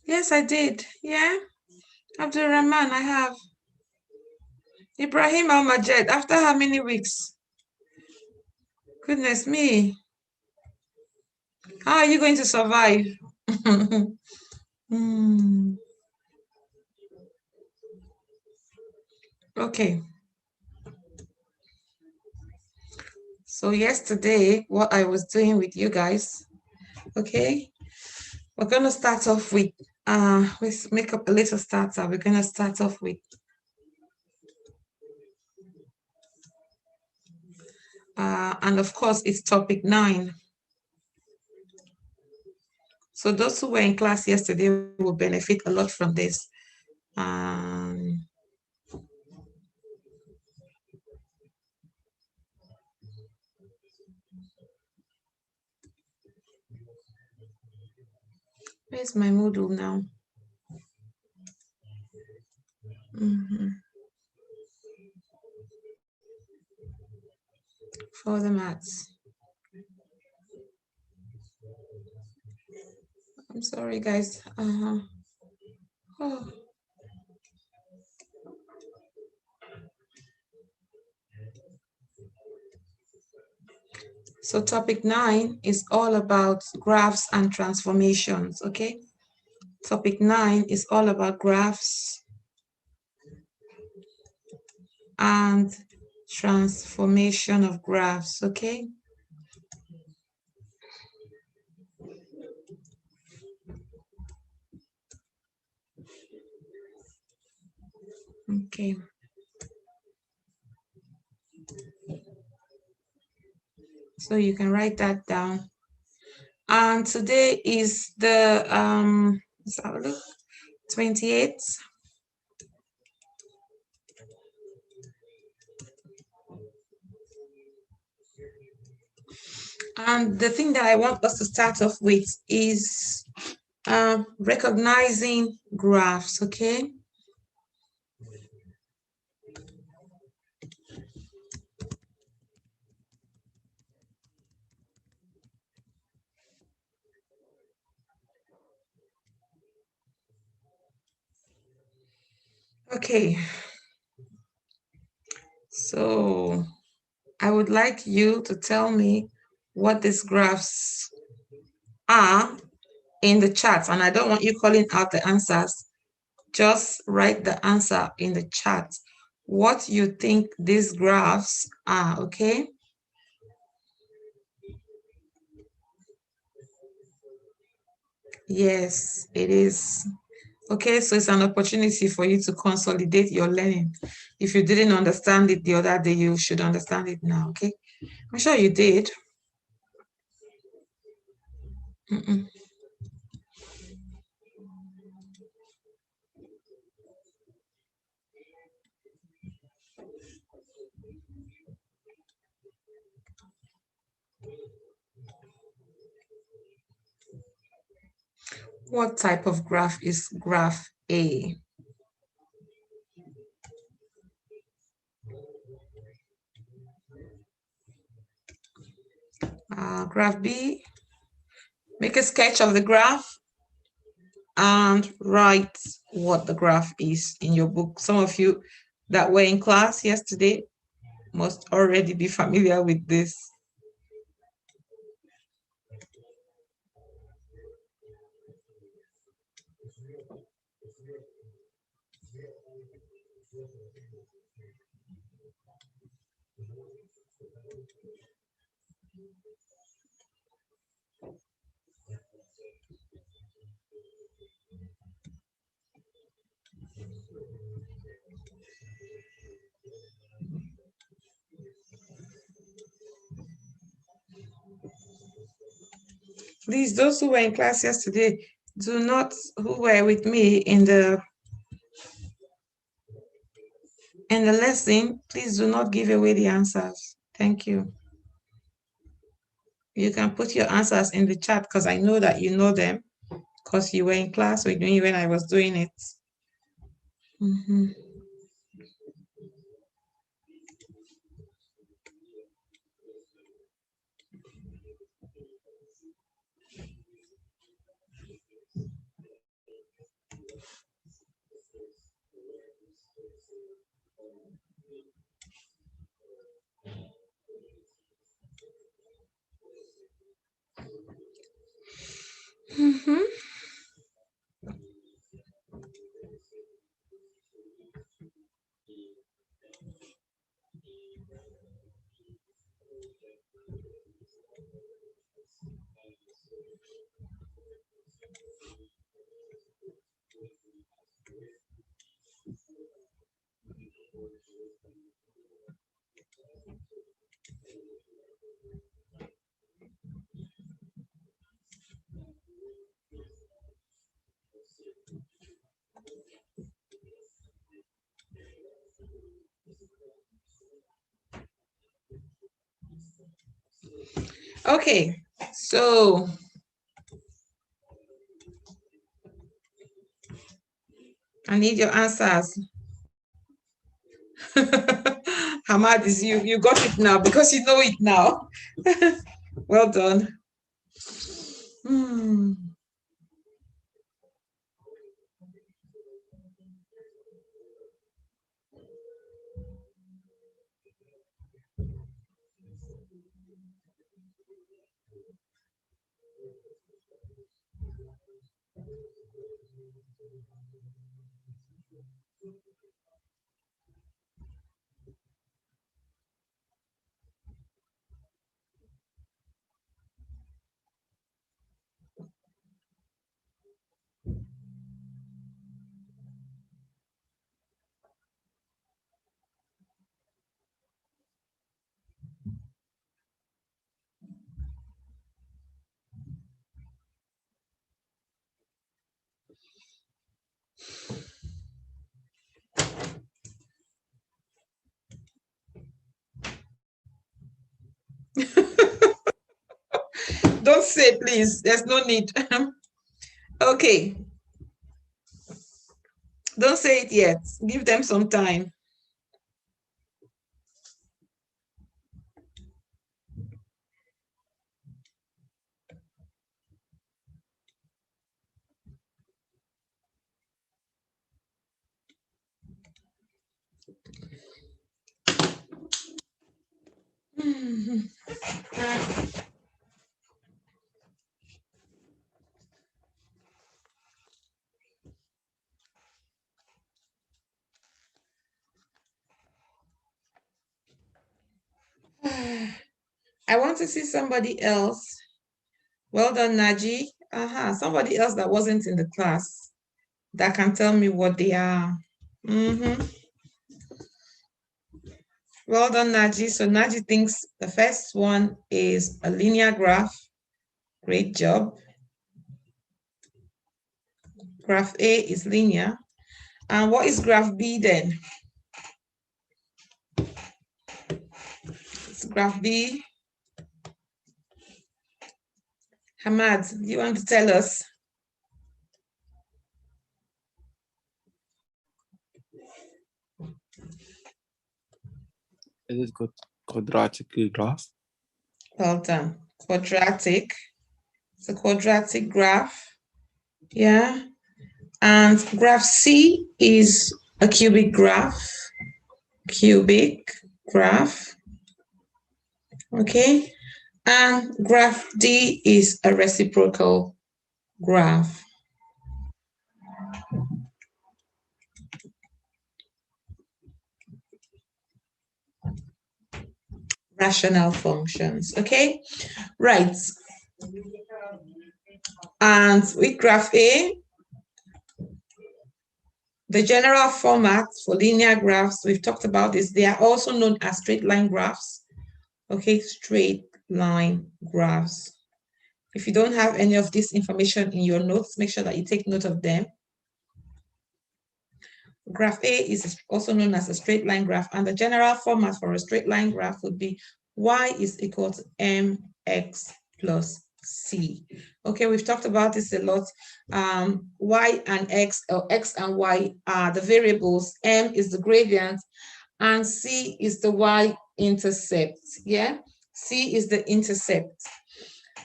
Yes, I did. Yeah. Abdul Rahman, I have. Ibrahim Al Majed, after how many weeks? Goodness me. How are you going to survive? Hmm. Okay. So yesterday, what I was doing with you guys, okay, we're gonna start off with let's make up a little starter. We're gonna start off with and of course it's topic 9. So those who were in class yesterday will benefit a lot from this. Where's my Moodle now? For the maths. I'm sorry, guys. Oh. So topic 9 is all about graphs and transformations, okay? Topic 9 is all about graphs and transformation of graphs, okay? Okay. So you can write that down. And today is the, let's have a look, 28th. And the thing that I want us to start off with is recognizing graphs, okay? Okay, so I would like you to tell me what these graphs are in the chat, and I don't want you calling out the answers. Just write the answer in the chat, what you think these graphs are, okay? Yes, it is. Okay, so it's an opportunity for you to consolidate your learning. If you didn't understand it the other day, you should understand it now, okay? I'm sure you did. What type of graph is graph A? Graph B, make a sketch of the graph and write what the graph is in your book. Some of you that were in class yesterday must already be familiar with this. Please, those who were in class yesterday, do not, who were with me in the lesson, please do not give away the answers. Thank you. You can put your answers in the chat because I know that you know them because you were in class with me when I was doing it. Mm-hmm. Okay, so I need your answers. Hamad is you got it now because you know it now. Well done. Hmm. Don't say please. There's no need. Okay. Don't say it yet. Give them some time. I want to see somebody else. Well done, Naji. Somebody else that wasn't in the class that can tell me what they are. Well done, Naji. So Naji thinks the first one is a linear graph. Great job. Graph A is linear. And what is graph B then? It's graph B. Hamad, do you want to tell us? Is it quadratic graph? Well done. Quadratic. It's a quadratic graph. Yeah. And graph C is a cubic graph. Cubic graph. Okay. And graph D is a reciprocal graph. Rational functions. Okay. Right. And with graph A, the general format for linear graphs, we've talked about this. They are also known as straight line graphs. Okay, straight line graphs. If you don't have any of this information in your notes, make sure that you take note of them. Graph A is also known as a straight line graph, and the general format for a straight line graph would be y is equal to mx plus c. Okay, we've talked about this a lot. Y and x, or x and y are the variables, m is the gradient, and c is the y-intercept. Yeah, c is the intercept.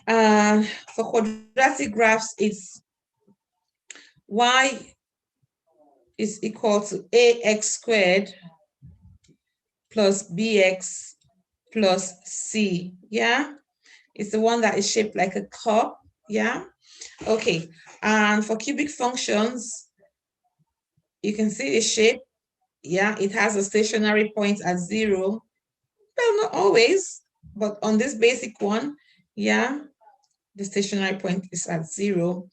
For quadratic graphs, it's y is equal to ax squared plus bx plus c. Yeah, it's the one that is shaped like a cup. Yeah. Okay. And for cubic functions, you can see the shape. Yeah, it has a stationary point at 0. Well, not always, but on this basic one, yeah, the stationary point is at 0.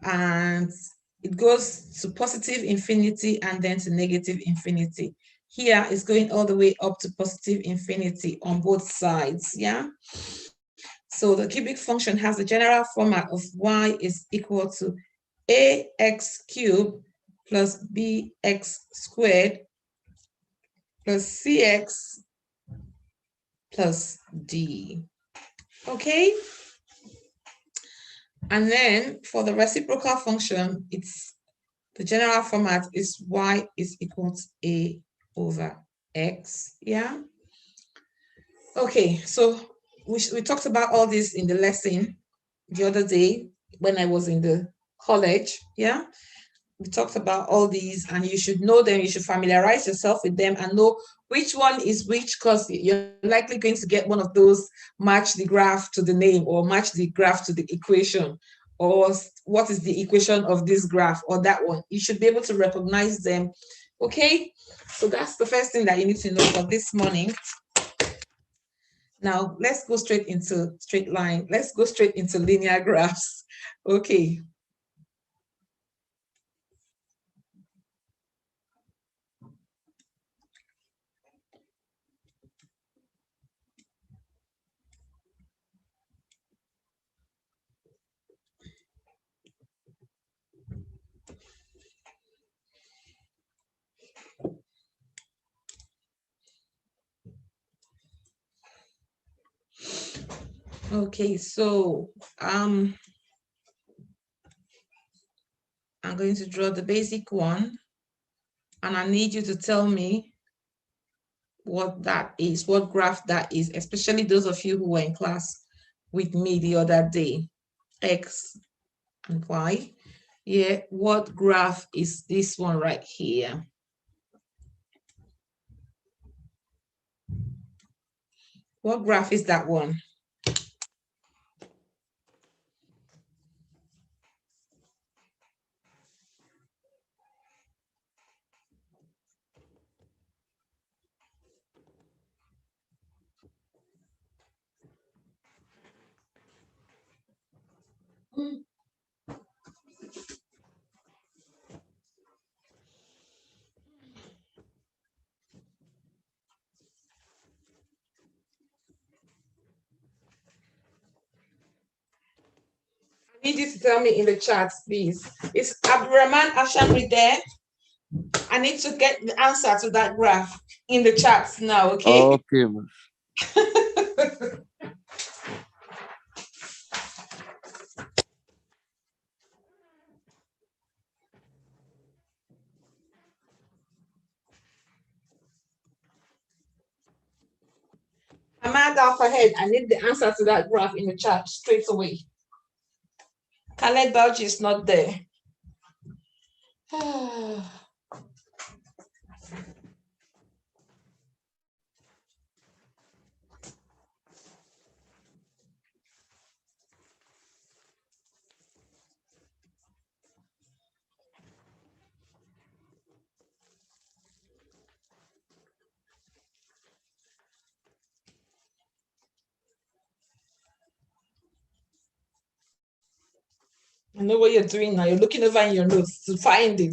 And it goes to positive infinity and then to negative infinity. Here it's going all the way up to positive infinity on both sides. Yeah. So the cubic function has the general format of y is equal to ax cubed plus bx squared plus cx plus d. Okay. And then for the reciprocal function, it's the general format is y is equal to a over x. Yeah. Okay. So we talked about all this in the lesson the other day when I was in the college. Yeah. We talked about all these and you should know them. You should familiarize yourself with them and know which one is which, because you're likely going to get one of those match the graph to the name or match the graph to the equation, or what is the equation of this graph or that one. You should be able to recognize them. Okay, so that's the first thing that you need to know for this morning. Now let's go straight into straight line. Let's go straight into linear graphs. Okay. Okay, so I'm going to draw the basic one, and I need you to tell me what that is, what graph that is, especially those of you who were in class with me the other day, X and Y. Yeah, what graph is this one right here? What graph is that one? I need you to tell me in the chat, please. Is Abdurrahman Ashamri there? I need to get the answer to that graph in the chat now, okay? Okay. Ahmad Al-Fahed, I need the answer to that graph in the chat straight away. Khaled Bauchi is not there. I know what you're doing now. You're looking over in your notes to find it.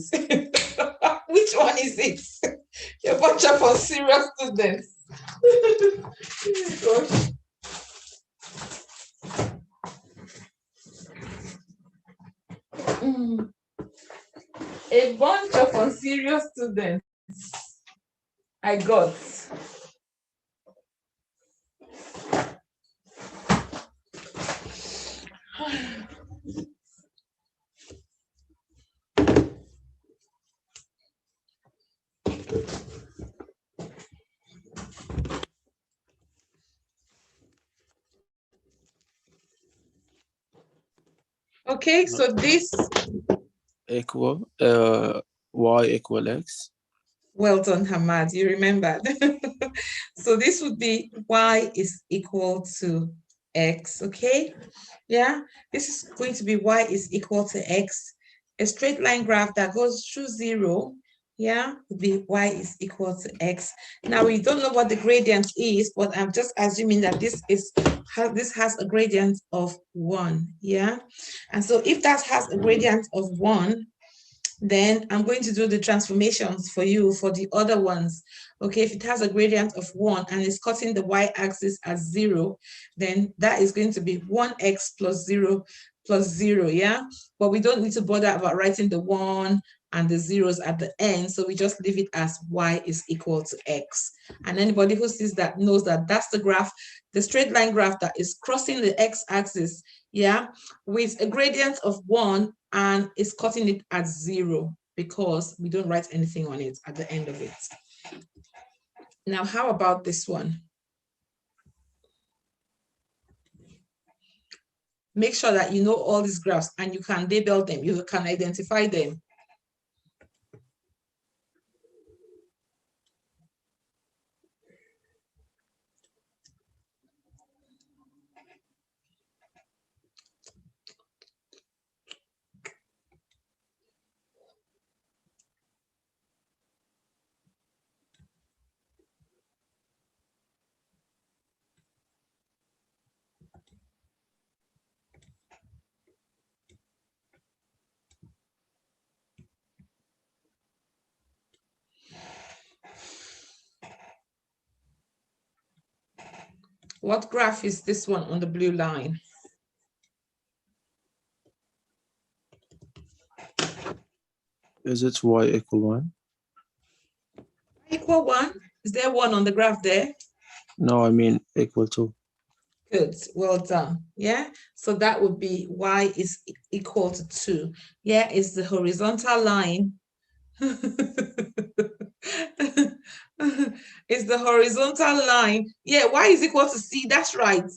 Which one is it? You're a bunch of unserious students. A bunch of unserious students. I got. Okay, so this Equal y equal x. well done, Hamad. You remembered. So this would be y is equal to x, okay? Yeah, this is going to be y is equal to x. A straight line graph that goes through 0, yeah, would be y is equal to x. Now, we don't know what the gradient is, but I'm just assuming that this has a gradient of 1, yeah? And so if that has a gradient of 1, then I'm going to do the transformations for you for the other ones. Okay, if it has a gradient of 1 and it's cutting the y-axis as 0, then that is going to be 1x plus 0 plus 0, yeah? But we don't need to bother about writing the 1 and the zeros at the end, so we just leave it as y is equal to x. And anybody who sees that knows that that's the graph, the straight line graph that is crossing the x-axis, yeah, with a gradient of 1 and is cutting it at 0 because we don't write anything on it at the end of it. Now, how about this one? Make sure that you know all these graphs and you can label them, you can identify them. What graph is this one on the blue line? Is it y equal 1? Equal 1? Is there 1 on the graph there? No, I mean equal to. Good, well done. Yeah, so that would be y is equal to 2. Yeah, it's the horizontal line. It's the horizontal line. Yeah, y is equal to c. That's right,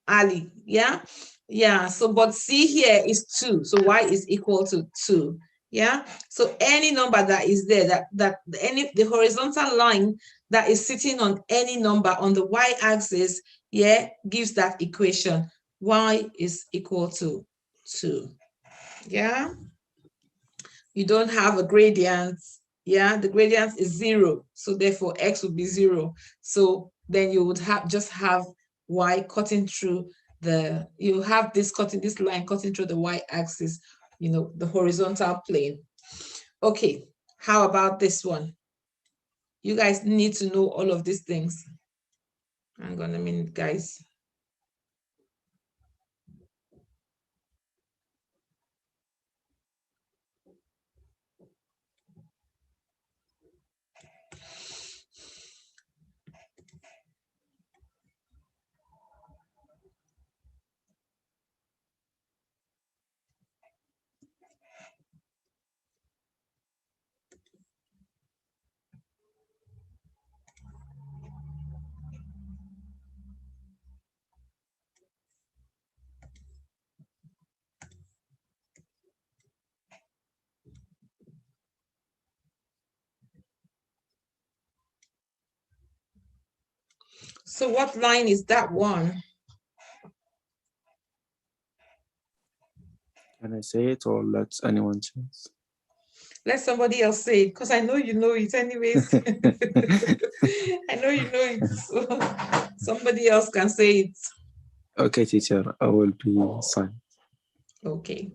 Ali. Yeah, yeah. So, but c here is 2. So y is equal to 2. Yeah. So any number that is there, the horizontal line that is sitting on any number on the y-axis, yeah, gives that equation. Y is equal to 2. Yeah. You don't have a gradient. Yeah, the gradient is 0. So therefore x would be 0. So then you would just have y cutting through you have this line cutting through the y-axis, the horizontal plane. Okay, how about this one? You guys need to know all of these things. Hang on a minute, guys. So what line is that one? Can I say it or let anyone choose? Let somebody else say it, because I know you know it anyways. I know you know it. So somebody else can say it. Okay, teacher, I will be silent. Okay.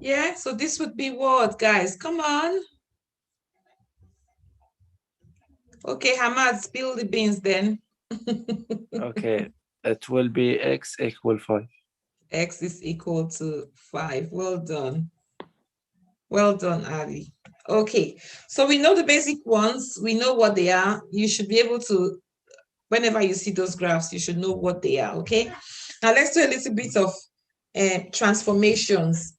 Yeah, so this would be what, guys? Come on. Okay, Hamad, spill the beans then. Okay, it will be x equal 5. X is equal to 5. Well done. Well done, Ali. Okay, so we know the basic ones. We know what they are. You should be able to, whenever you see those graphs, you should know what they are, okay? Now let's do a little bit of transformations.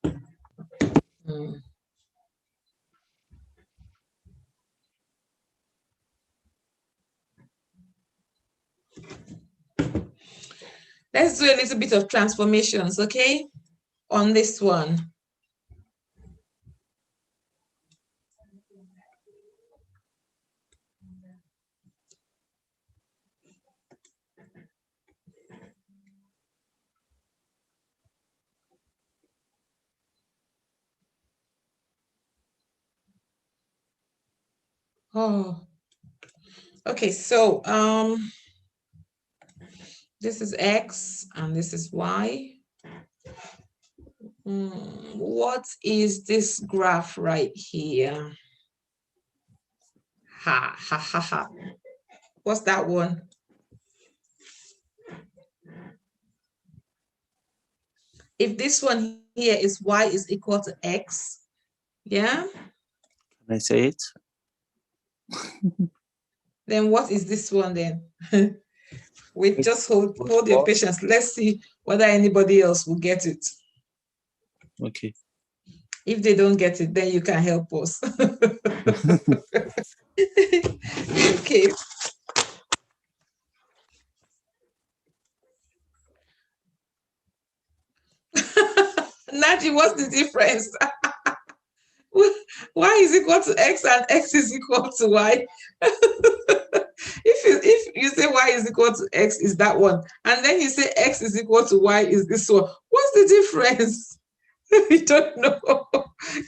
Let's do a little bit of transformations, okay? On this one. Oh, okay, so this is X and this is Y. What is this graph right here? Ha, ha, ha, ha. What's that one? If this one here is Y is equal to X, yeah? Can I say it? Then what is this one then? Wait, just hold your patience. Let's see whether anybody else will get it. Okay. If they don't get it, then you can help us. Okay. Nadi, what's the difference? Y is equal to X and X is equal to Y. If you say Y is equal to X is that one, and then you say X is equal to Y is this one, what's the difference? You don't know.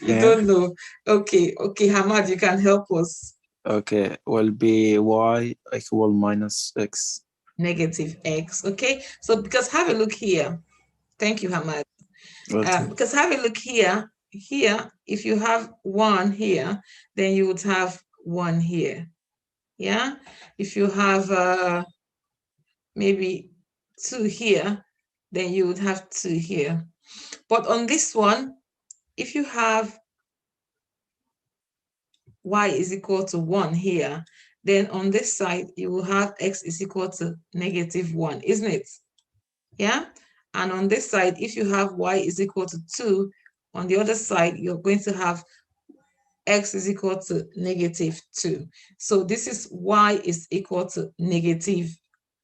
You don't know. Okay, Hamad, you can help us. Okay, will be Y equal minus X. Negative X. Okay, so because have a look here. Thank you, Hamad. Because have a look here. Here, if you have 1 here, then you would have 1 here. Yeah, if you have maybe 2 here, then you would have 2 here. But on this one, if you have Y is equal to 1 here, then on this side, you will have X is equal to negative 1, isn't it? Yeah, and on this side, if you have Y is equal to 2, on the other side, you're going to have X is equal to negative 2. So this is Y is equal to negative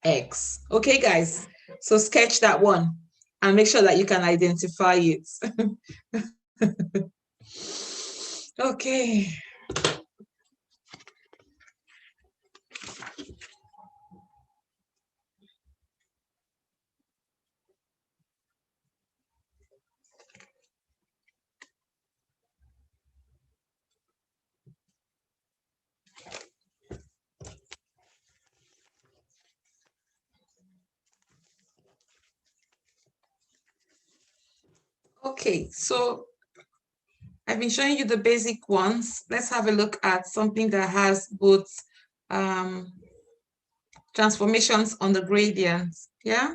X. Okay, guys, so sketch that one and make sure that you can identify it. Okay. Okay, so I've been showing you the basic ones. Let's have a look at something that has both transformations on the gradients. Yeah.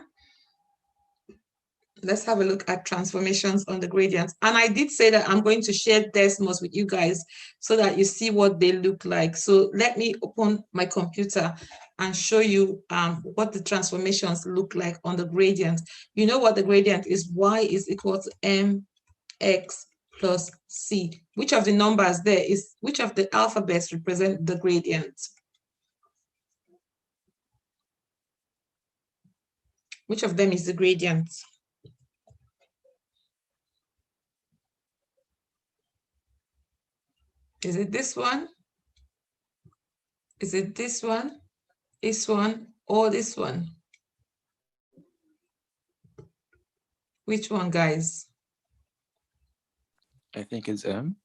Let's have a look at transformations on the gradients. And I did say that I'm going to share Desmos with you guys so that you see what they look like. So let me open my computer and show you what the transformations look like on the gradient. You know what the gradient is? Y is equal to mx plus c. Which of the numbers there is, which of the alphabets represent the gradient? Which of them is the gradient? Is it this one? Is it this one, or this one? Which one, guys? I think it's M.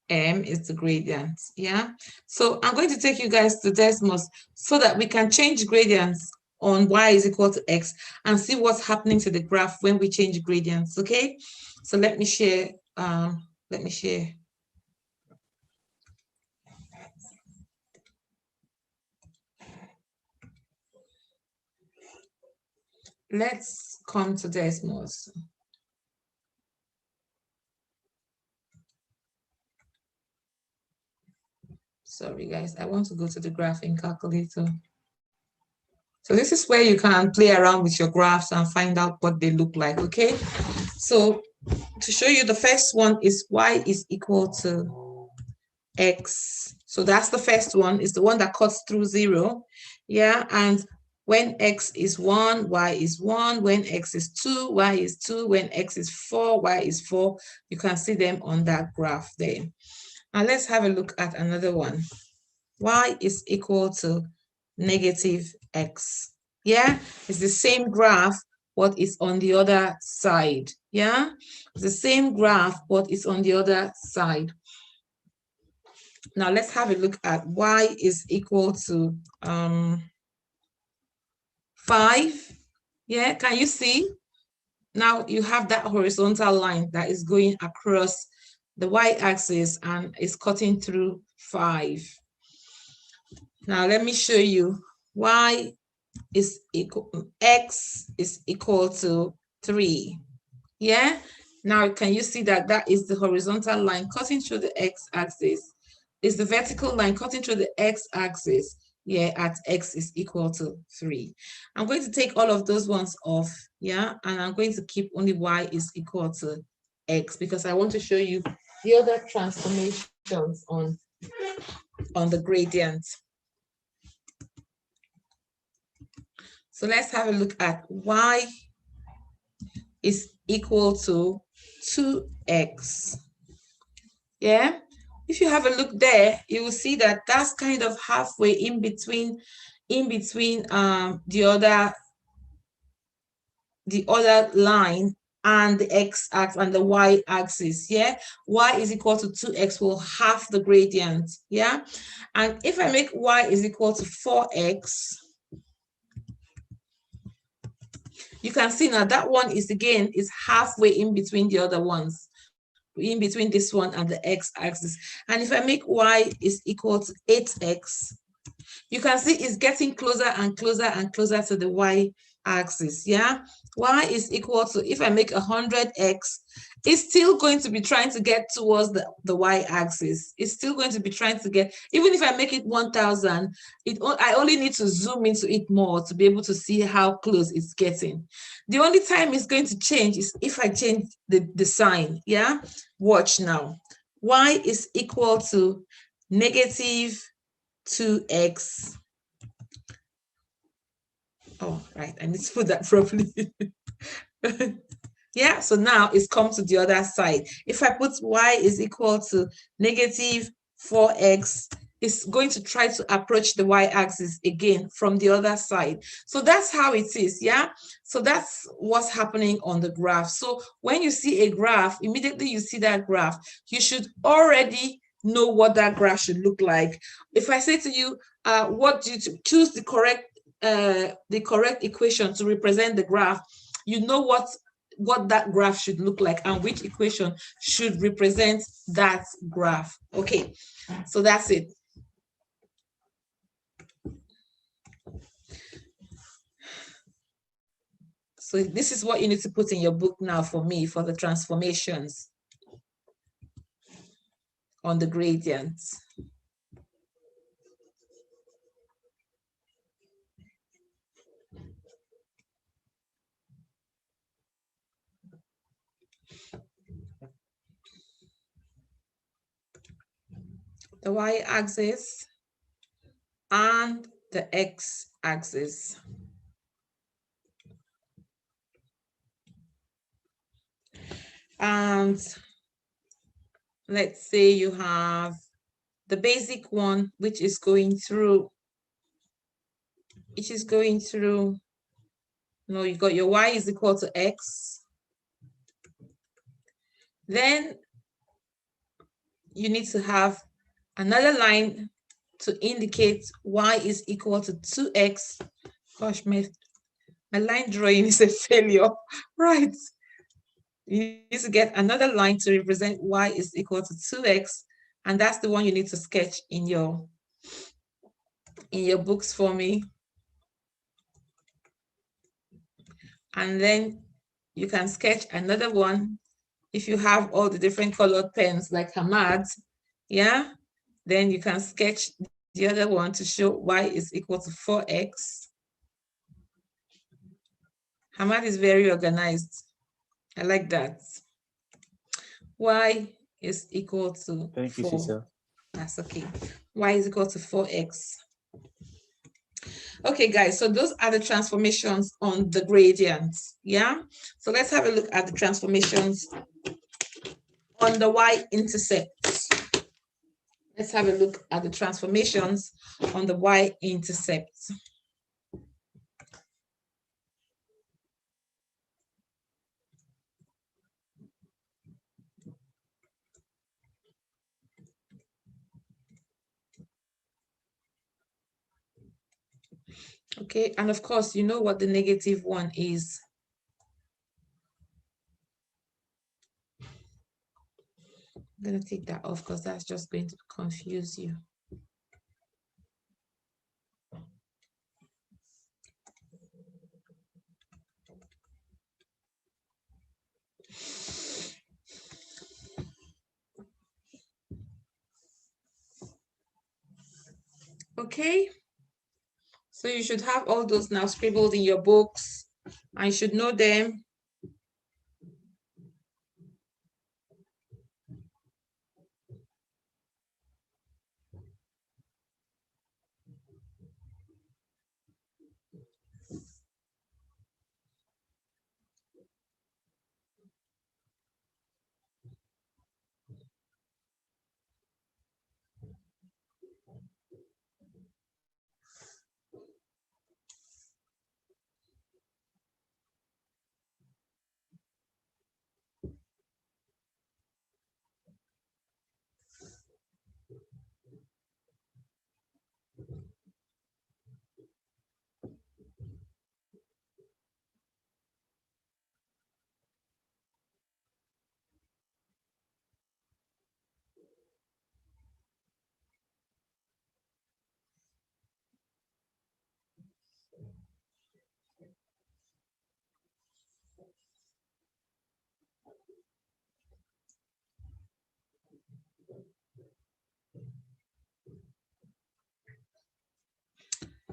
M is the gradient, yeah? So I'm going to take you guys to Desmos so that we can change gradients on Y is equal to X and see what's happening to the graph when we change gradients, okay? So let me share let me share. Let's come to Desmos. Sorry, guys, I want to go to the graphing calculator. So this is where you can play around with your graphs and find out what they look like, okay? So to show you, the first one is y is equal to x. So that's the first one, is the one that cuts through 0. Yeah, and when x is 1, y is 1. When x is 2, y is 2. When x is 4, y is 4. You can see them on that graph there. Now let's have a look at another one. Y is equal to negative x. Yeah, it's the same graph, but it's on the other side. Yeah, it's the same graph, but it's on the other side. Now let's have a look at y is equal to 5. Yeah, can you see? Now you have that horizontal line that is going across the y-axis and is cutting through 5. Now let me show you. Y is equal, x is equal to 3. Yeah, now can you see that that is the horizontal line cutting through the x-axis? Is the vertical line cutting through the x-axis? Yeah, at x is equal to 3. I'm going to take all of those ones off, yeah, and I'm going to keep only y is equal to x, because I want to show you the other transformations on the gradient. So let's have a look at y is equal to 2x. Yeah, if you have a look there, you will see that that's kind of halfway in between the other line and the x-axis and the y-axis. Yeah, y is equal to 2x will half the gradient. Yeah, and if I make y is equal to 4x, you can see now that one is again is halfway in between the other ones, in between this one and the x-axis. And if I make y is equal to 8x, you can see it's getting closer and closer and closer to the y-axis. Yeah, y is equal to, if I make 100x, it's still going to be trying to get towards the y-axis. It's still going to be trying to get, even if I make it 1000, I only need to zoom into it more to be able to see how close it's getting. The only time it's going to change is if I change the sign. Yeah, watch now. Y is equal to negative 2x. Oh, right, I need to put that properly. Yeah, so now it's come to the other side. If I put y is equal to negative 4x, it's going to try to approach the y-axis again from the other side. So that's how it is. Yeah, so that's what's happening on the graph. So when you see a graph, immediately you see that graph, you should already know what that graph should look like. If I say to you, what do you choose the correct equation to represent the graph, you know what that graph should look like and which equation should represent that graph. Okay, so that's it. So this is what you need to put in your book now for me, for the transformations on the gradients. The y-axis and the x-axis. And let's say you have the basic one, which is going through, no, you got your y is equal to x. Then you need to have another line to indicate y is equal to 2x. Gosh, my line drawing is a failure, right? You need to get another line to represent y is equal to 2x, and that's the one you need to sketch in your books for me. And then you can sketch another one if you have all the different colored pens like Hamad, yeah? Then you can sketch the other one to show y is equal to 4x. Hamad is very organized. I like that. Y is equal to Thank you, 4. Sisa. That's okay. Y is equal to 4x. Okay, guys, so those are the transformations on the gradients, yeah? So let's have a look at the transformations on the y-intercept. Let's have a look at the transformations on the y-intercept. Okay, and of course, you know what the negative one is. I'm going to take that off because that's just going to confuse you. Okay, so you should have all those now scribbled in your books. I should know them.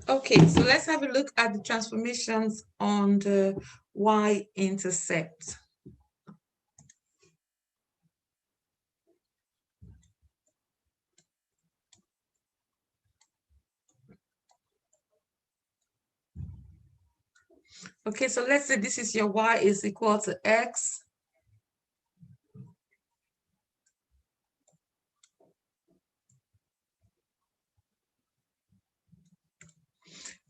Okay, so let's have a look at the transformations on the y-intercept. Okay, so let's say this is your y is equal to x.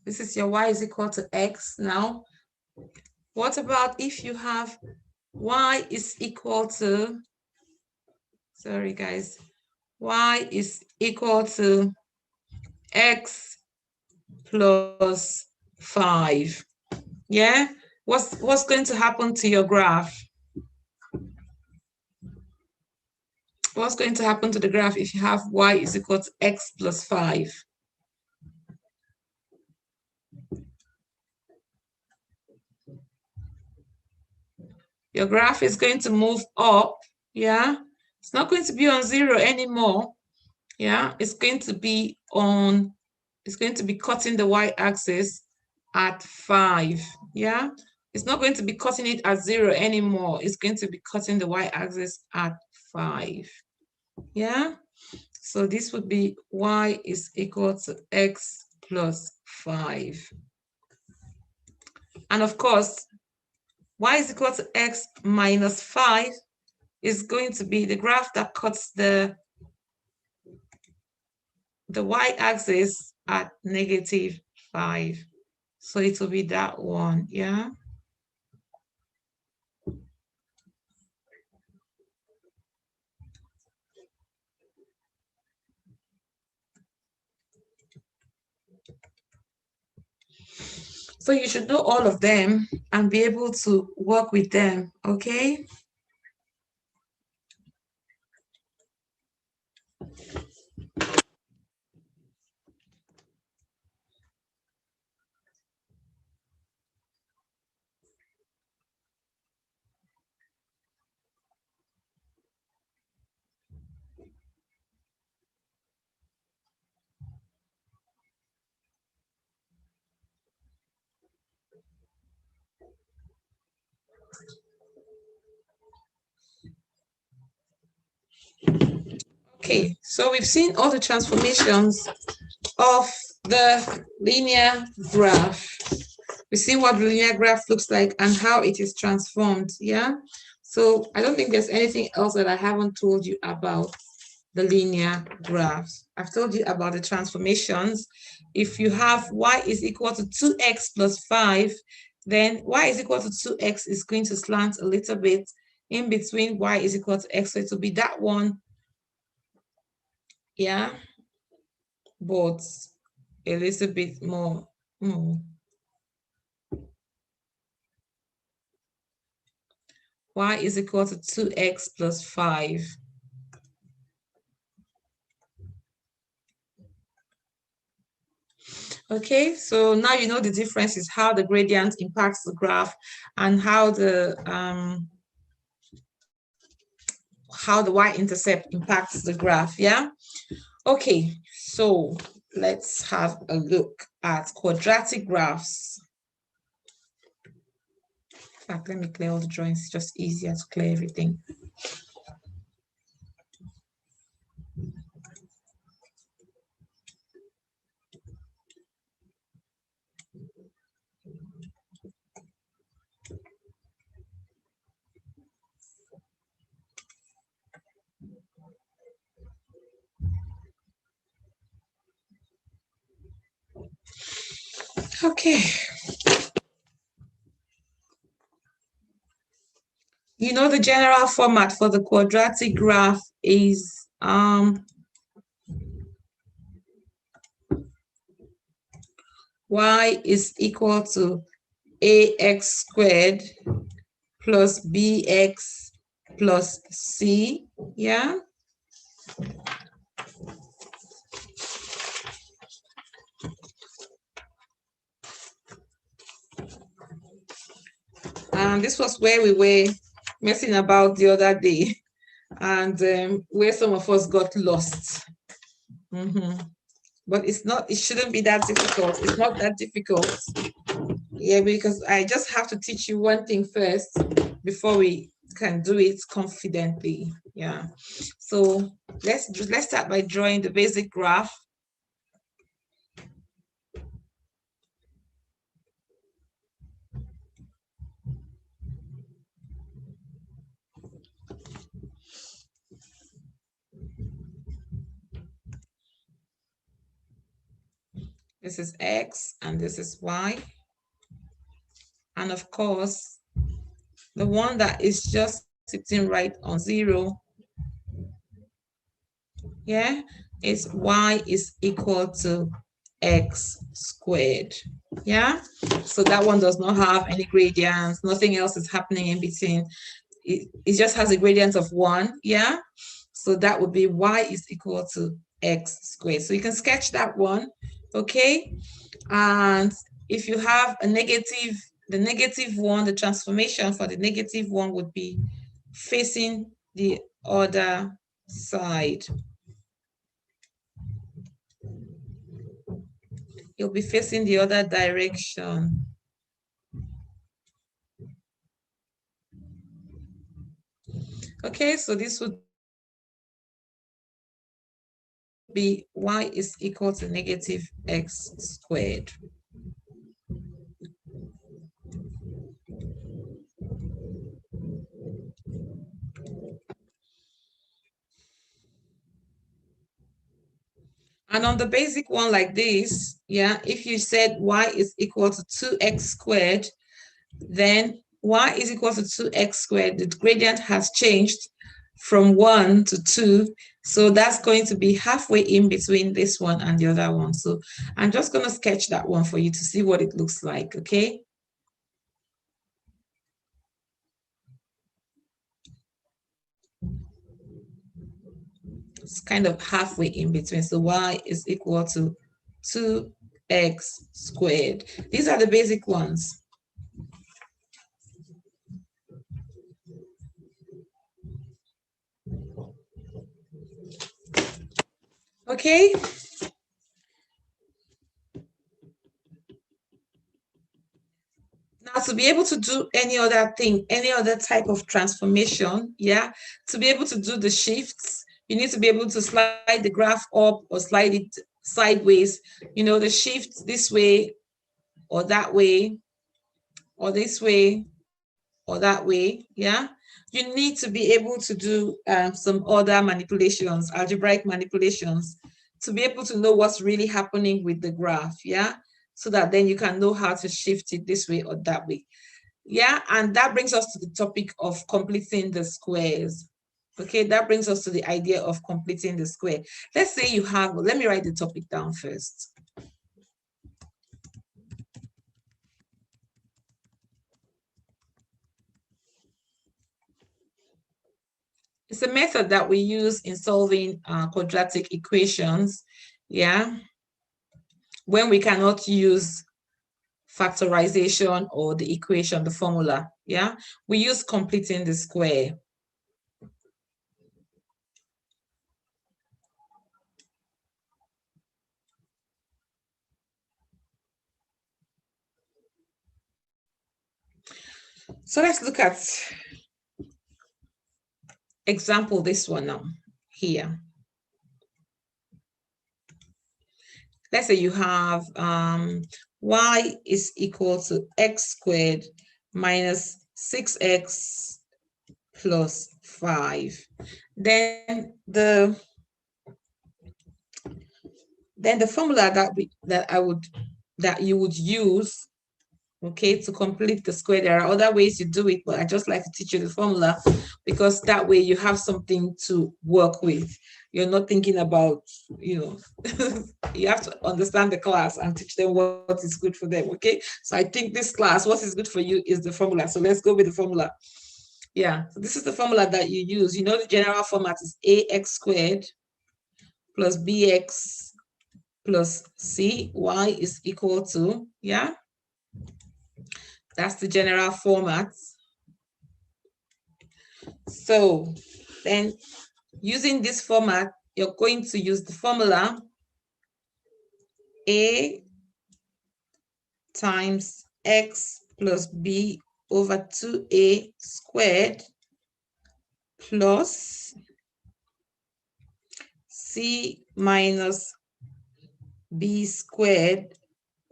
This is your y is equal to x. Now, what about if you have y is equal to, sorry guys, y is equal to x plus 5. Yeah? What's going to happen to your graph? What's going to happen to the graph if you have y is equal to x plus 5? Your graph is going to move up, yeah? It's not going to be on 0 anymore, yeah? It's going to be cutting the y-axis at 5, yeah? It's not going to be cutting it at 0 anymore. It's going to be cutting the y-axis at 5, yeah? So this would be y is equal to x plus 5. And of course, y is equal to x minus 5 is going to be the graph that cuts the y-axis at negative 5. So it will be that one, yeah? So you should know all of them and be able to work with them, okay? Okay, so we've seen all the transformations of the linear graph. We see what the linear graph looks like and how it is transformed, yeah? So I don't think there's anything else that I haven't told you about the linear graphs. I've told you about the transformations. If you have y is equal to 2x plus 5, then y is equal to 2x is going to slant a little bit in between y is equal to x. So it will be that one, yeah, but a little bit more. Y is equal to 2x plus 5. Okay, so now you know the difference is how the gradient impacts the graph and how the y-intercept impacts the graph, yeah? Okay, so let's have a look at quadratic graphs. In fact, let me clear all the drawings, it's just easier to clear everything. Okay. You know the general format for the quadratic graph is y is equal to ax squared plus bx plus c, yeah? And this was where we were messing about the other day and where some of us got lost. But it shouldn't be that difficult. It's not that difficult. Yeah, because I just have to teach you one thing first before we can do it confidently. Yeah. So let's start by drawing the basic graph. This is X and this is Y. And of course, the one that is just sitting right on 0, yeah, is Y is equal to X squared. Yeah, so that one does not have any gradients, nothing else is happening in between. It just has a gradient of 1, yeah? So that would be y is equal to x squared. So you can sketch that one, okay? And if you have a negative, the negative one, the transformation for the negative one would be facing the other side. You'll be facing the other direction. Okay, so this would be y is equal to negative x squared. And on the basic one like this, yeah, if you said y is equal to 2x squared, then y is equal to 2x squared, the gradient has changed from 1 to 2. So that's going to be halfway in between this one and the other one. So I'm just going to sketch that one for you to see what it looks like, okay? It's kind of halfway in between. So y is equal to 2x squared. These are the basic ones. Okay. Now, to be able to do any other thing, any other type of transformation, yeah, to be able to do the shifts, you need to be able to slide the graph up or slide it sideways. You know, the shift this way or that way, or this way or that way, yeah. You need to be able to do some other manipulations, algebraic manipulations, to be able to know what's really happening with the graph, yeah, so that then you can know how to shift it this way or that way. Yeah, and that brings us to the topic of completing the squares. Okay, that brings us to the idea of completing the square. Let's say you have, let me write the topic down first. It's a method that we use in solving quadratic equations, yeah, when we cannot use factorization or the equation, the formula, yeah, we use completing the square. So let's look at example, this one now, here. Let's say you have y is equal to x squared minus 6x plus 5. Then the formula that you would use, okay, to complete the square. There are other ways you do it, but I just like to teach you the formula because that way you have something to work with. You're not thinking about, you know, you have to understand the class and teach them what is good for them, okay? So I think this class, what is good for you is the formula. So let's go with the formula. Yeah, so this is the formula that you use. You know, the general format is ax squared plus bx plus cy is equal to, yeah, that's the general format. So then using this format, you're going to use the formula a times x plus b over 2a squared plus c minus b squared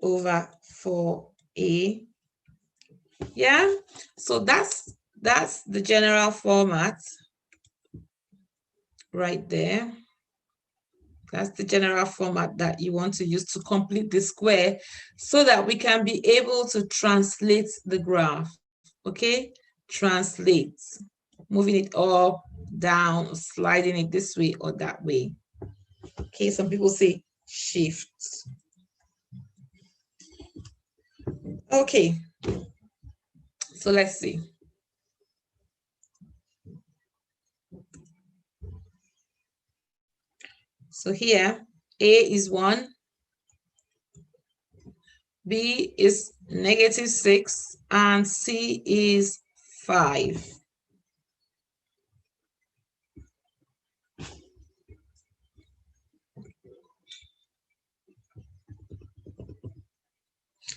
over 4a. Yeah, so that's the general format right there. That's the general format that you want to use to complete the square so that we can be able to translate the graph, okay? Translate, moving it up, down, sliding it this way or that way. Okay, some people say shift. Okay, so let's see. So here, A is 1, B is -6, and C is 5.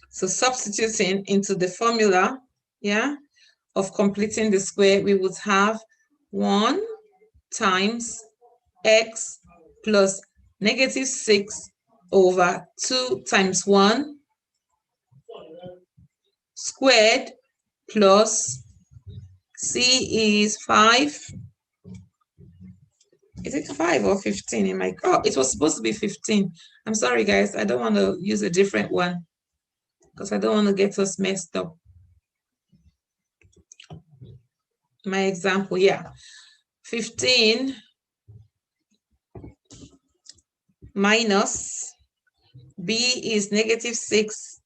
So substituting into the formula, yeah, of completing the square, we would have 1 times x plus -6 over 2 times 1 squared plus c is 5. Is it 5 or 15 in my, oh, it was supposed to be 15. I'm sorry, guys. I don't want to use a different one because I don't want to get us messed up. My example, yeah. 15 minus b is -6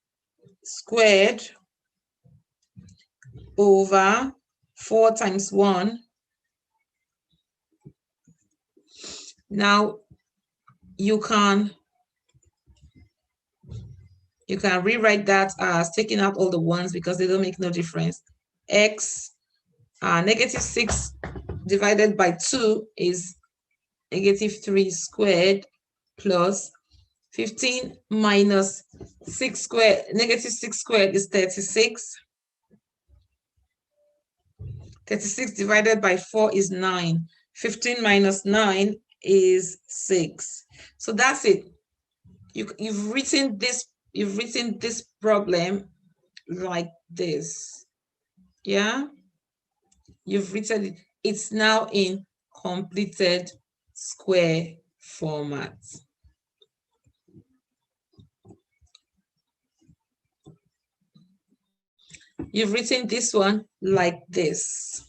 squared over 4 times 1 Now you can rewrite that as taking out all the ones because they don't make no difference. X negative 6 divided by 2 is negative 3 squared plus 15 minus 6 squared, negative 6 squared is 36. 36 divided by 4 is 9. 15 minus 9 is 6. So that's it. You've written this problem like this. Yeah, you've written it. It's now in completed square format. You've written this one like this.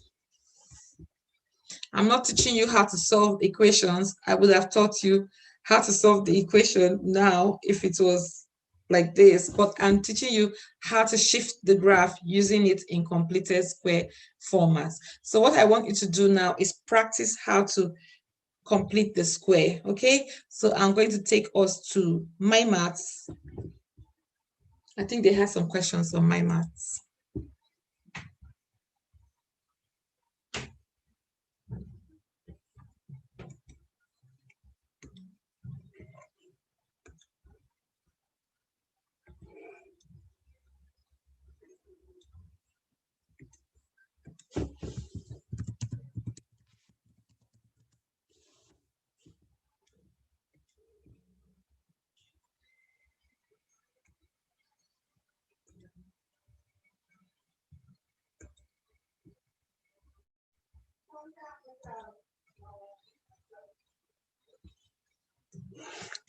I'm not teaching you how to solve equations. I would have taught you how to solve the equation now if it was like this, but I'm teaching you how to shift the graph using it in completed square format. So what I want you to do now is practice how to complete the square, okay? So I'm going to take us to my maths. I think they had some questions on my maths.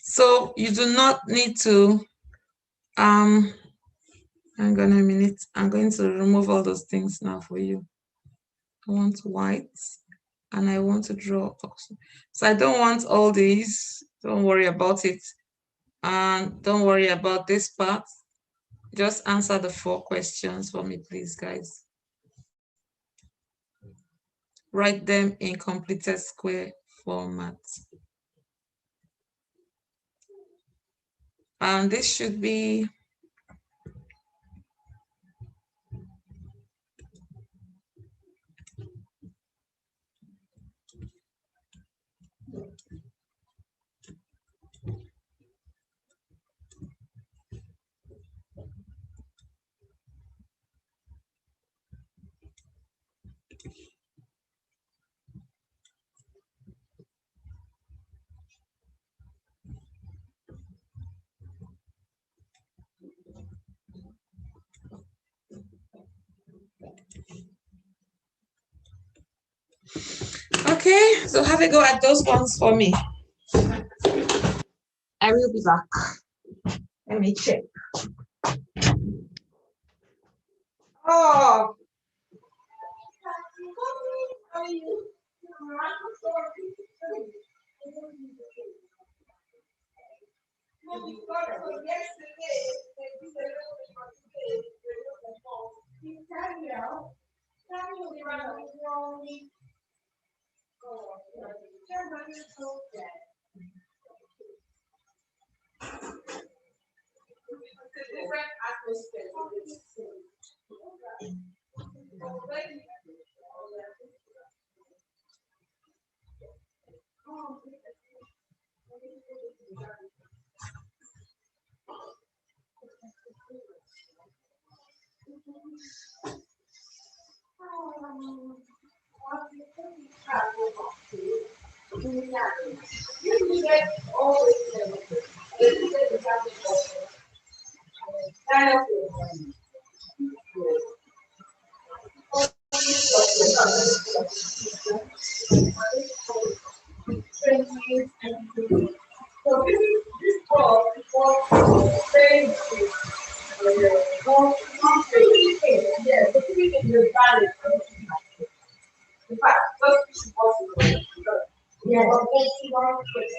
So you do not need to, hang on a minute. I'm going to remove all those things now for you. I want white and I want to draw. So I don't want all these. Don't worry about it. And don't worry about this part. Just answer the 4 questions for me, please, guys. Write them in completed square format. And this should be okay. So have a go at those ones for me. I will be back. Let me check. Oh, how are you?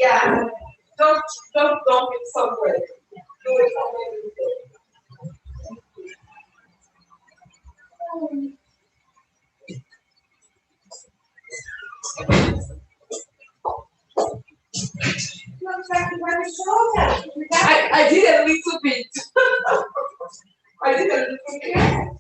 Yeah, don't dump it somewhere. Do it somewhere. I did a little bit. I did a little bit.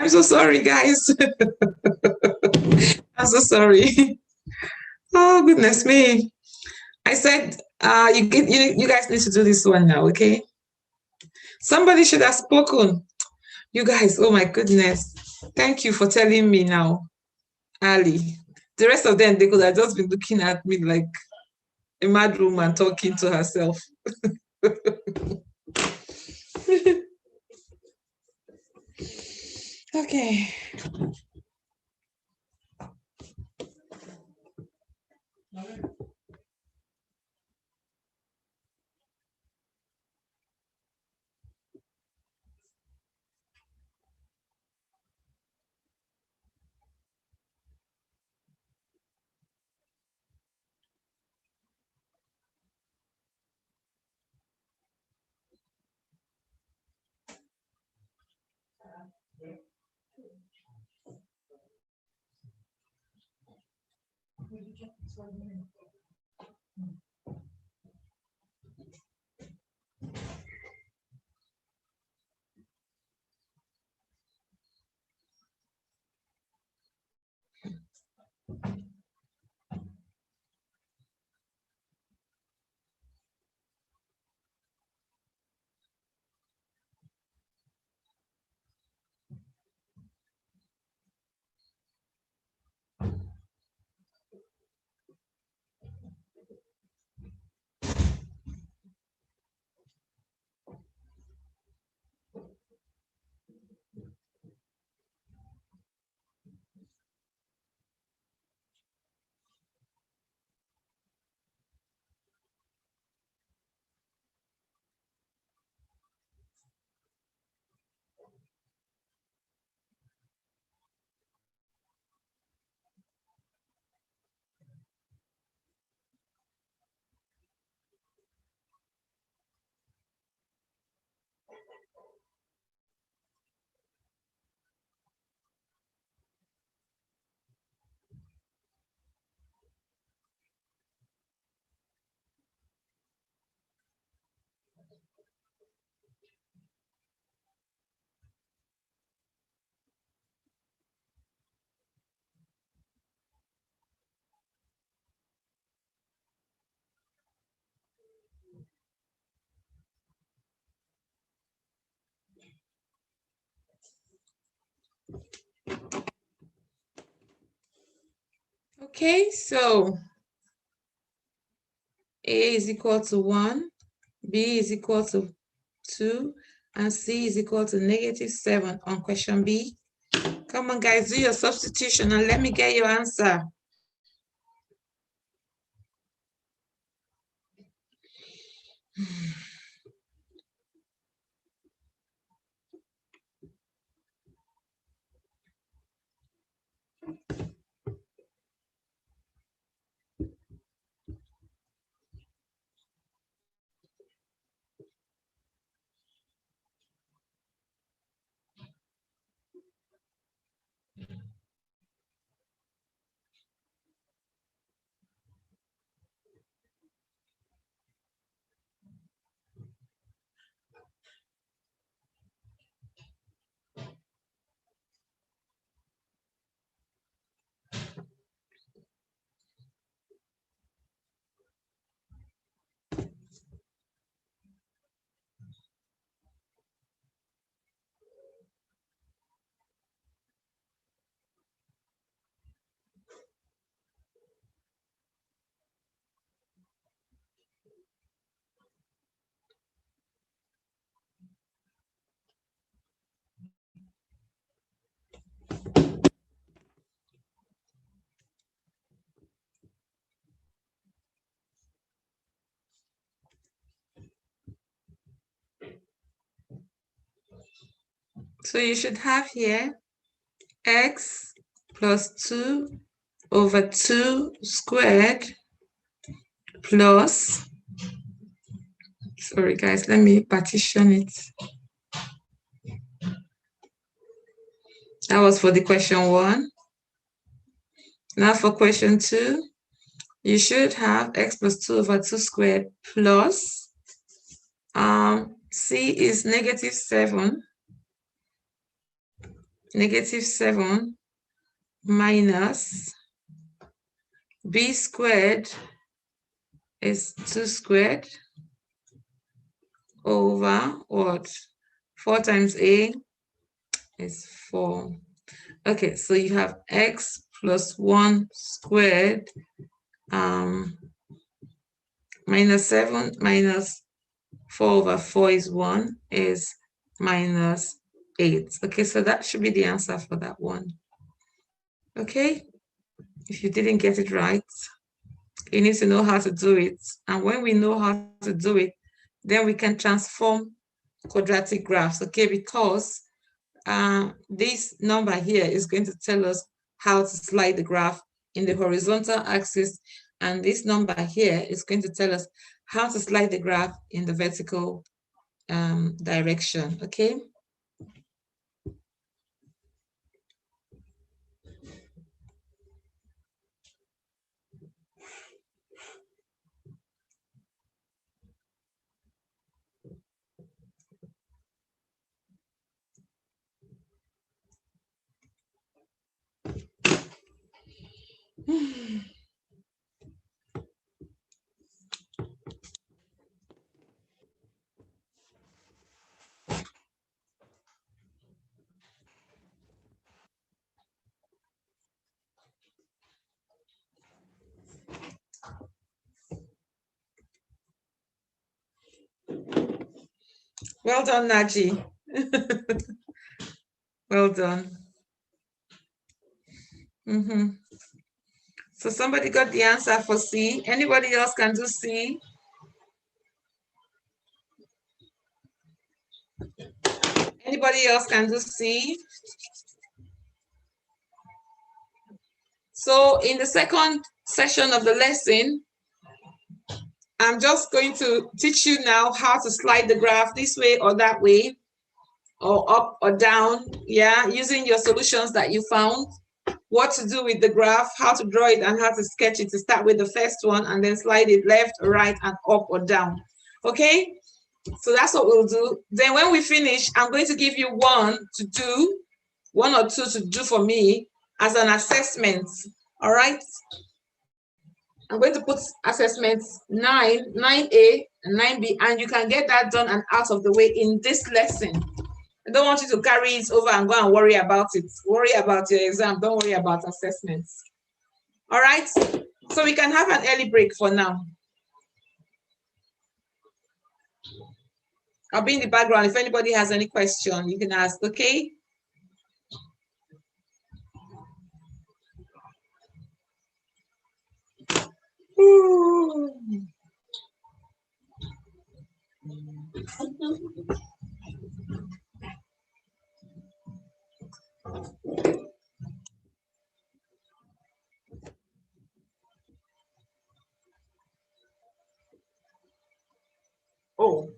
I'm so sorry, guys. I'm so sorry. Oh, goodness me. I said, you guys need to do this one now, okay? Somebody should have spoken. You guys, oh my goodness. Thank you for telling me now, Ali. The rest of them, they could have just been looking at me like a mad woman talking to herself. Okay. Okay, so A is equal to 1, B is equal to 2, and C is equal to -7 on question B. Come on, guys, do your substitution and let me get your answer. So you should have here x plus 2 over 2 squared plus, sorry guys, let me partition it. That was for the question 1. Now for question 2, you should have x plus 2 over 2 squared plus, C is -7 negative 7 minus b squared is 2 squared over what? 4 times a is 4. Okay, so you have x plus 1 squared minus 7 minus 4 over 4 is 1 is minus 8. Okay, so that should be the answer for that one. Okay, if you didn't get it right, you need to know how to do it. And when we know how to do it, then we can transform quadratic graphs, okay? Because this number here is going to tell us how to slide the graph in the horizontal axis, and this number here is going to tell us how to slide the graph in the vertical direction, okay? Well done, Naji. Well done. So somebody got the answer for C. Anybody else can do C? Anybody else can do C? So in the second session of the lesson, I'm just going to teach you now how to slide the graph this way or that way, or up or down, yeah, using your solutions that you found, what to do with the graph, how to draw it and how to sketch it, to start with the first one and then slide it left, right, and up or down, okay? So that's what we'll do. Then when we finish, I'm going to give you one or two to do for me as an assessment, all right? I'm going to put assessments 9, 9A, and 9B, and you can get that done and out of the way in this lesson. I don't want you to carry it over and go and worry about it. Worry about your exam. Don't worry about assessments. All right? So we can have an early break for now. I'll be in the background. If anybody has any question, you can ask, okay? Ooh. Oh.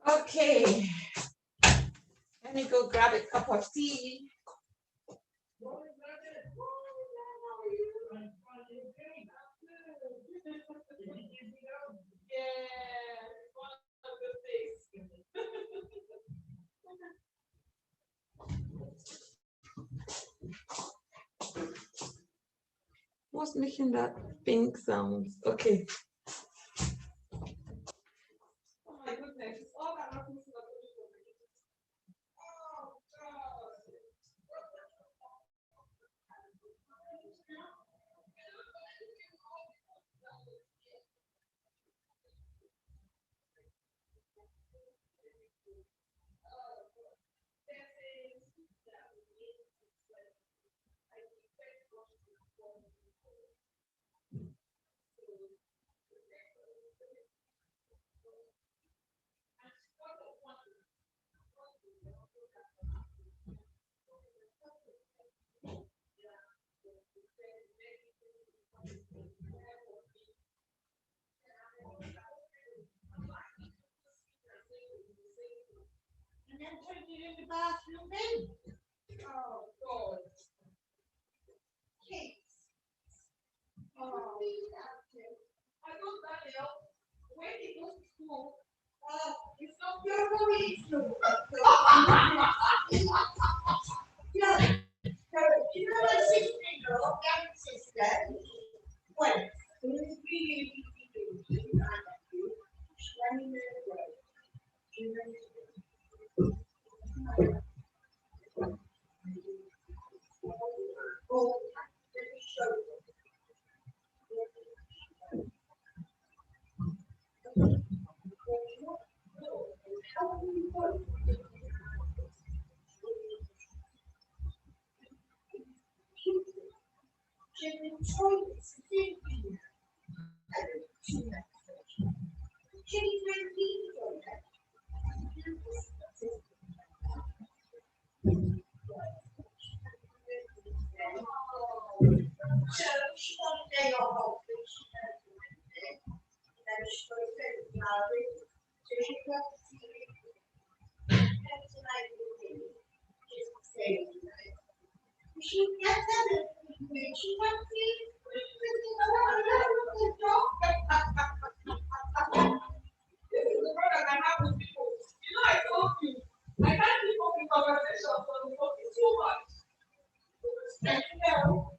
Okay, let me go grab a cup of tea. What's making that pink sound? Okay. Oh my goodness, it's all that happens to the Oh God. And then put it in the bathroom bin. Oh God. Cakes. Oh. I told Daniel when he goes to school, it's not your worry. Yeah. So, you know my sister-in-law, young sister, well, it was really, really, running away. She ran oh, let me show you. How do you work? Can you try this thing? Can you repeat it? So she got a day off, she had a day, and she got a day so she got to see tonight with me, just to say, she gets that when she got to see this is the problem I have with people. You know, I told you, I can't keep up in conversations on the phone. It's too much. You know,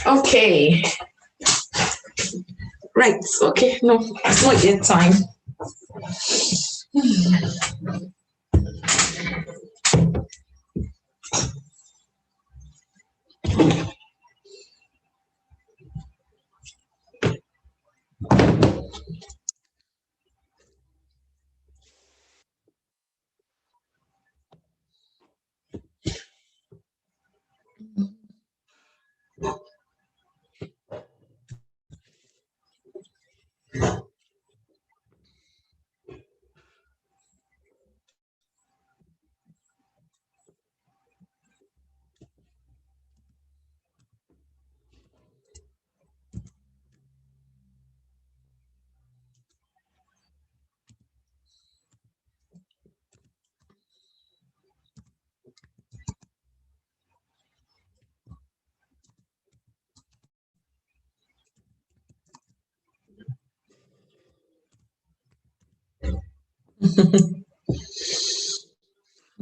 Okay. Right. Okay. No, it's not yet time.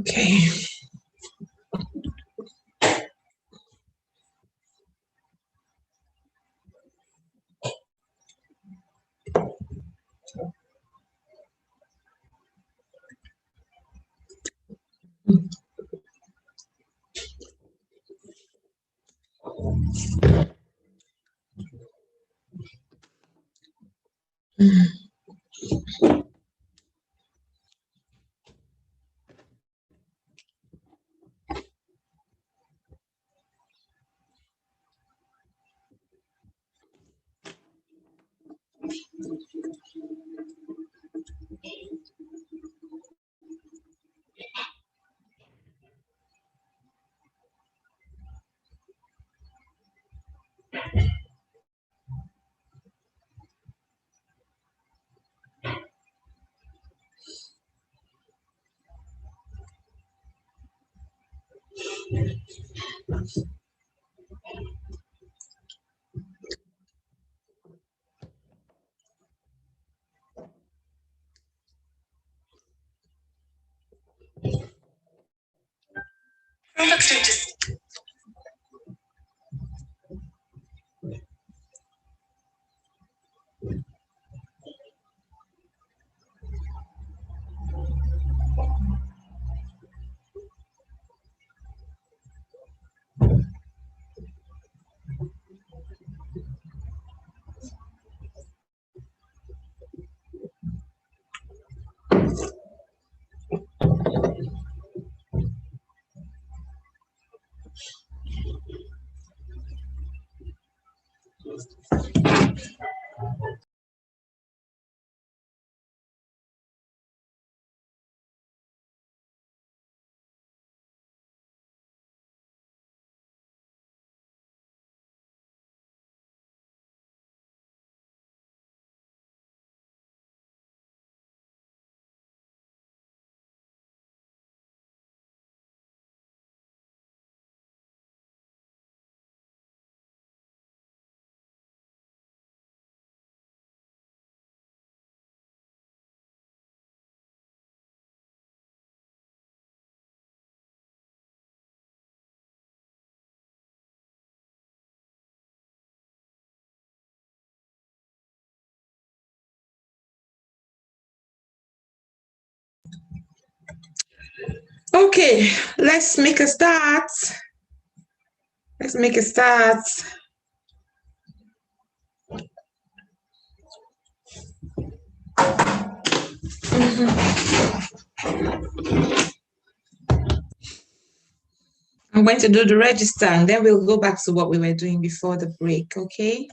Okay. Okay, let's make a start. Let's make a start. I'm going to do the register and then we'll go back to what we were doing before the break, okay?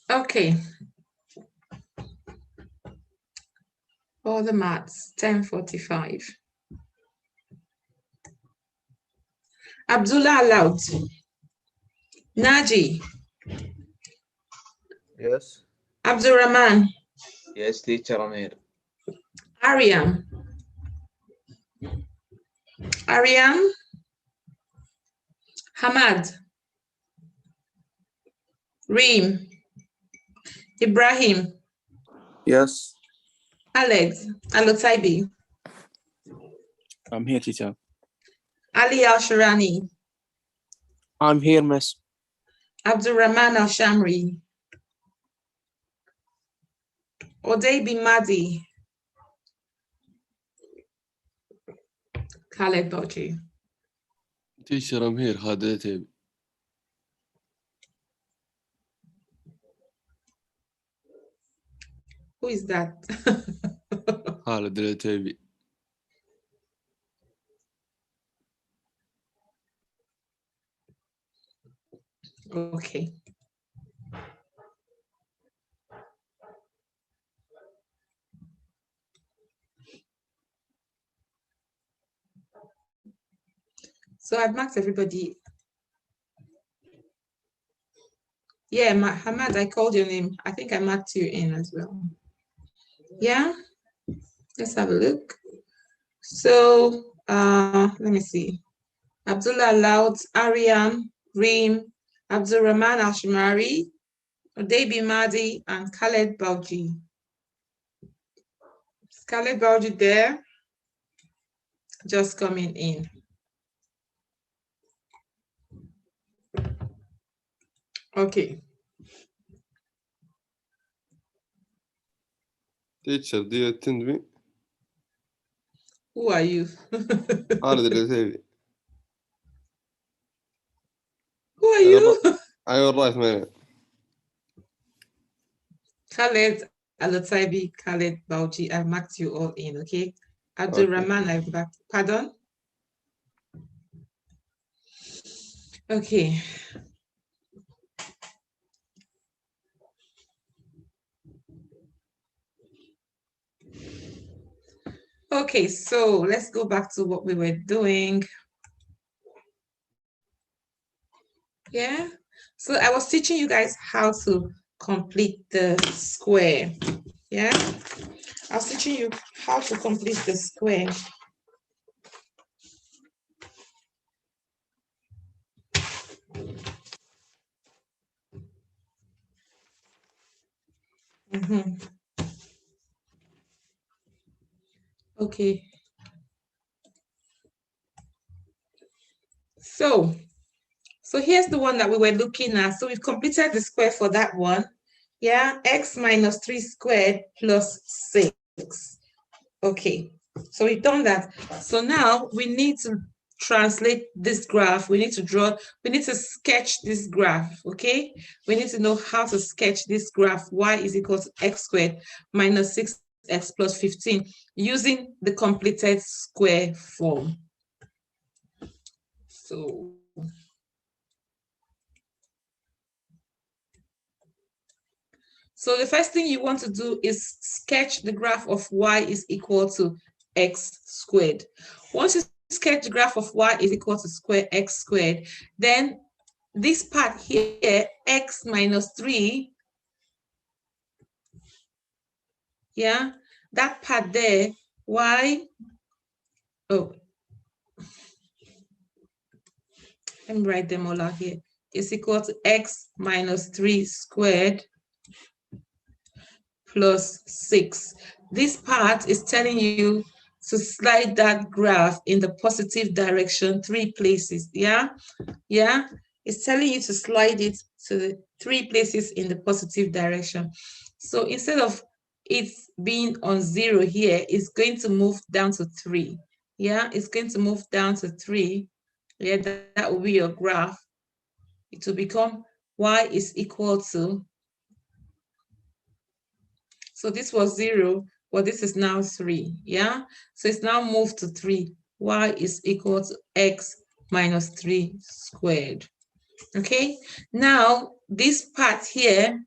Okay. All the maths, 10:45. Abdullah allowed. Naji. Yes. Abdurrahman. Yes, teacher, I'm here. Ariam. Ariam. Hamad. Reem. Ibrahim. Yes. Alex. Alotaibi. I'm here, teacher. Ali Al-Shirani. I'm here, miss. Abdurrahman Al-Shamri. Odey bin Madi. Khaled Boji. Teacher, I'm here. Hadete. Who is that? Khaled Al-Ataybi. Okay. So I've marked everybody. Yeah, Hamad, I called your name. I think I marked you in as well. Yeah, let's have a look. So let me see. Abdullah allowed, Ariam, Reem, Abdurrahman Ashmari, Odebi Madi, and Khaled Bauji. Is Khaled Bauji there? Just coming in. Okay. Teacher, do you attend me? Who are you? Khaled Al-Ataybi. Who are you? I will write my name. Khaled Alotaibi, Khaled Bauchi. I marked you all in, okay? Abdurrahman, I've marked. Pardon? Okay. Okay, so let's go back to what we were doing. Yeah. So I was teaching you guys how to complete the square. Yeah. I was teaching you how to complete the square. Okay. So here's the one that we were looking at. So we've completed the square for that one. Yeah, x minus 3 squared plus 6. Okay, so we've done that. So now we need to translate this graph. We need to sketch this graph, okay? We need to know how to sketch this graph. Y is equal to x squared minus 6x plus 15 using the completed square form. So the first thing you want to do is sketch the graph of y is equal to x squared. Once you sketch the graph of y is equal to x squared, then this part here, x minus 3, Yeah, that part there, y, oh, let me write them all out here, is equal to x minus 3 squared plus 6. This part is telling you to slide that graph in the positive direction 3 places. Yeah, yeah, it's telling you to slide it to the 3 places in the positive direction. So instead of it being on 0 here, it's going to move down to 3. Yeah, it's going to move down to 3. Yeah, that will be your graph. It will become y is equal to, so this was 0, but this is now 3. Yeah, so it's now moved to 3. Y is equal to x minus 3 squared. Okay, now this part here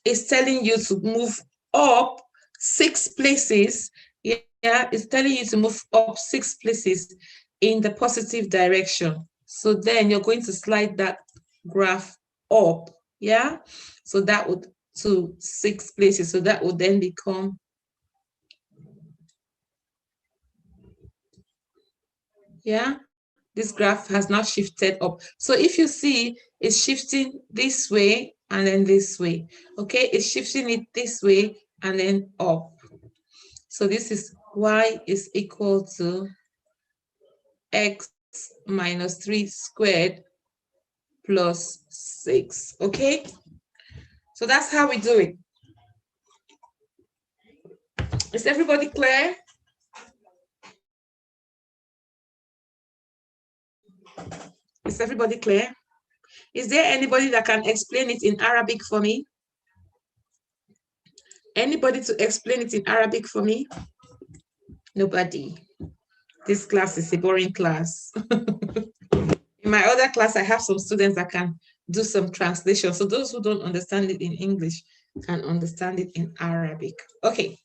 is telling you to move up 6 places. Yeah, it's telling you to move up 6 places in the positive direction. So then you're going to slide that graph up. Yeah, so that would to 6 places. So that would then become, yeah, this graph has now shifted up. So if you see, it's shifting this way and then this way. Okay, it's shifting it this way and then up. So this is y is equal to x minus 3 squared plus 6. Okay, so that's how we do it. Is everybody clear? Is everybody clear? Is there anybody that can explain it in Arabic for me? Anybody to explain it in Arabic for me? Nobody. This class is a boring class. In my other class, I have some students that can do some translation. So those who don't understand it in English can understand it in Arabic. Okay.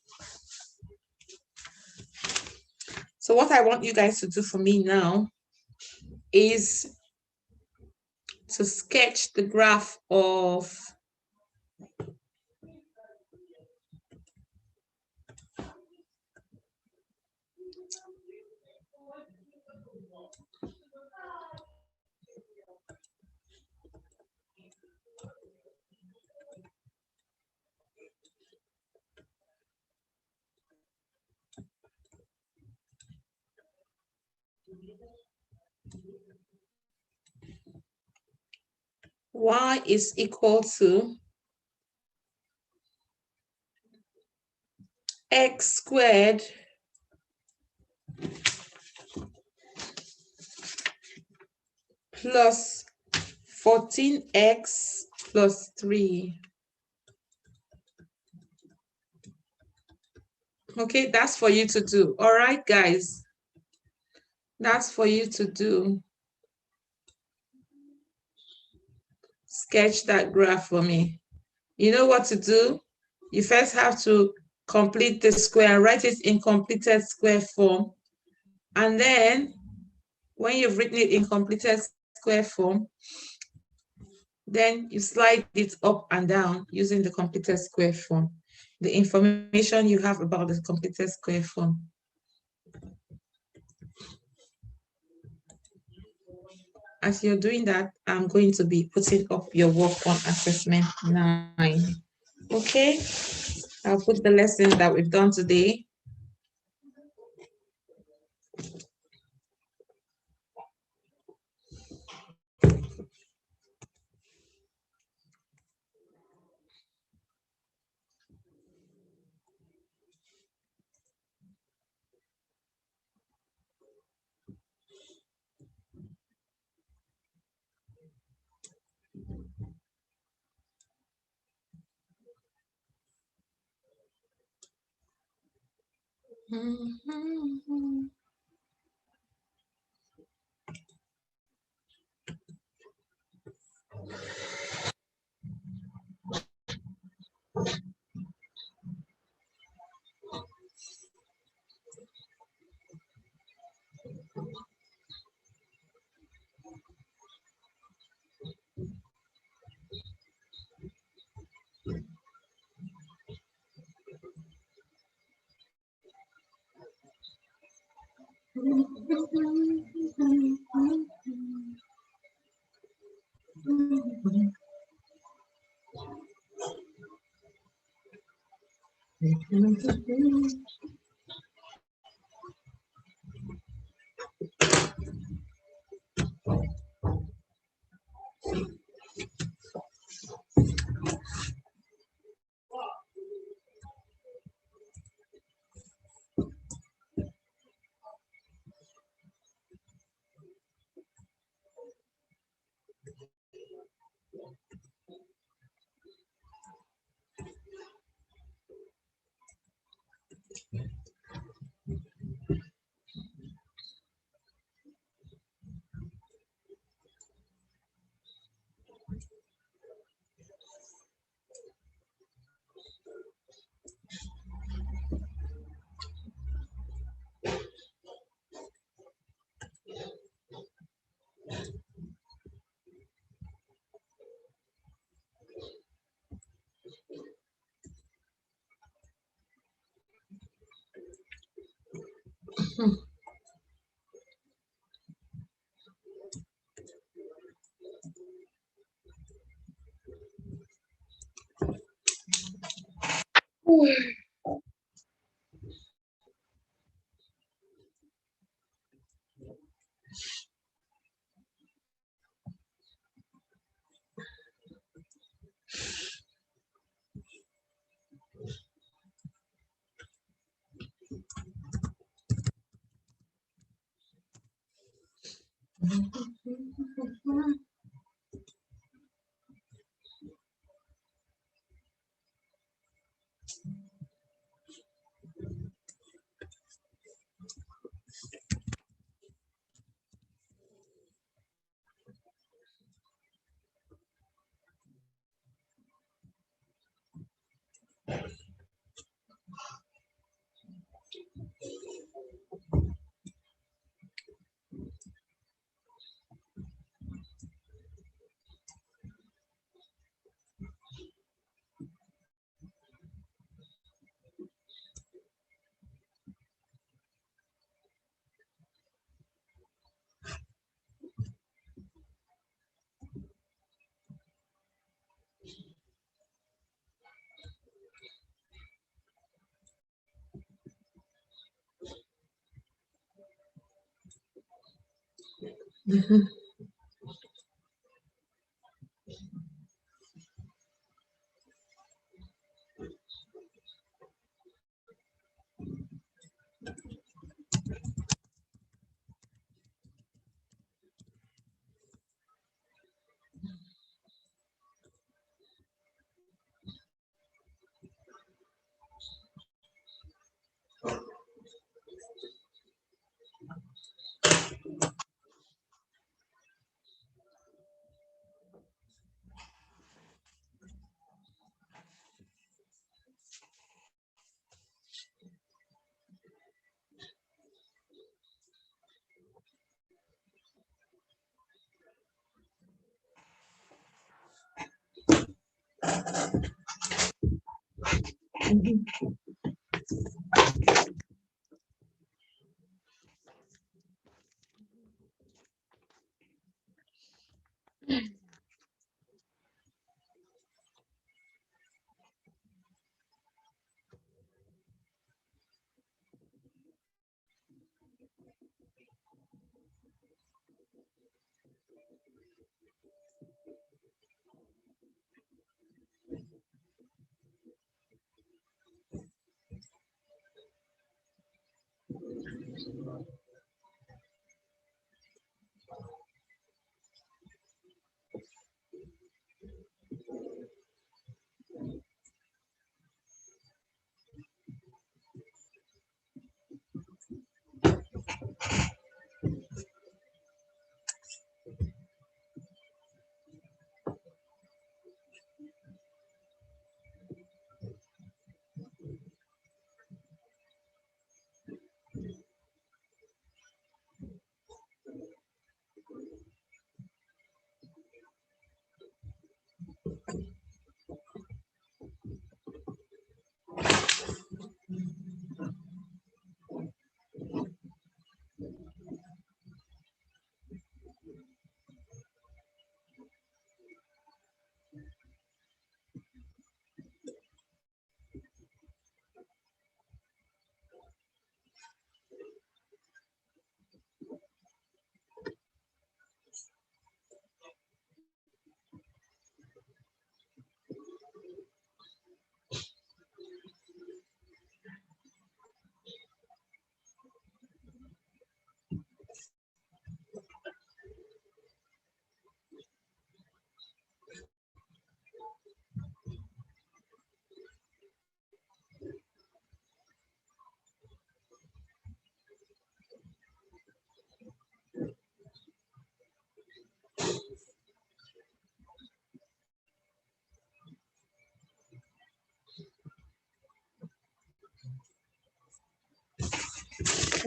So what I want you guys to do for me now is to sketch the graph of y is equal to x squared plus 14x plus 3. Okay, that's for you to do. All right, guys. That's for you to do. Sketch that graph for me. You know what to do? You first have to complete the square and write it in completed square form. And then when you've written it in completed square form, then you slide it up and down using the completed square form, the information you have about the completed square form. As you're doing that, I'm going to be putting up your work on assessment 9. Okay, I'll put the lessons that we've done today.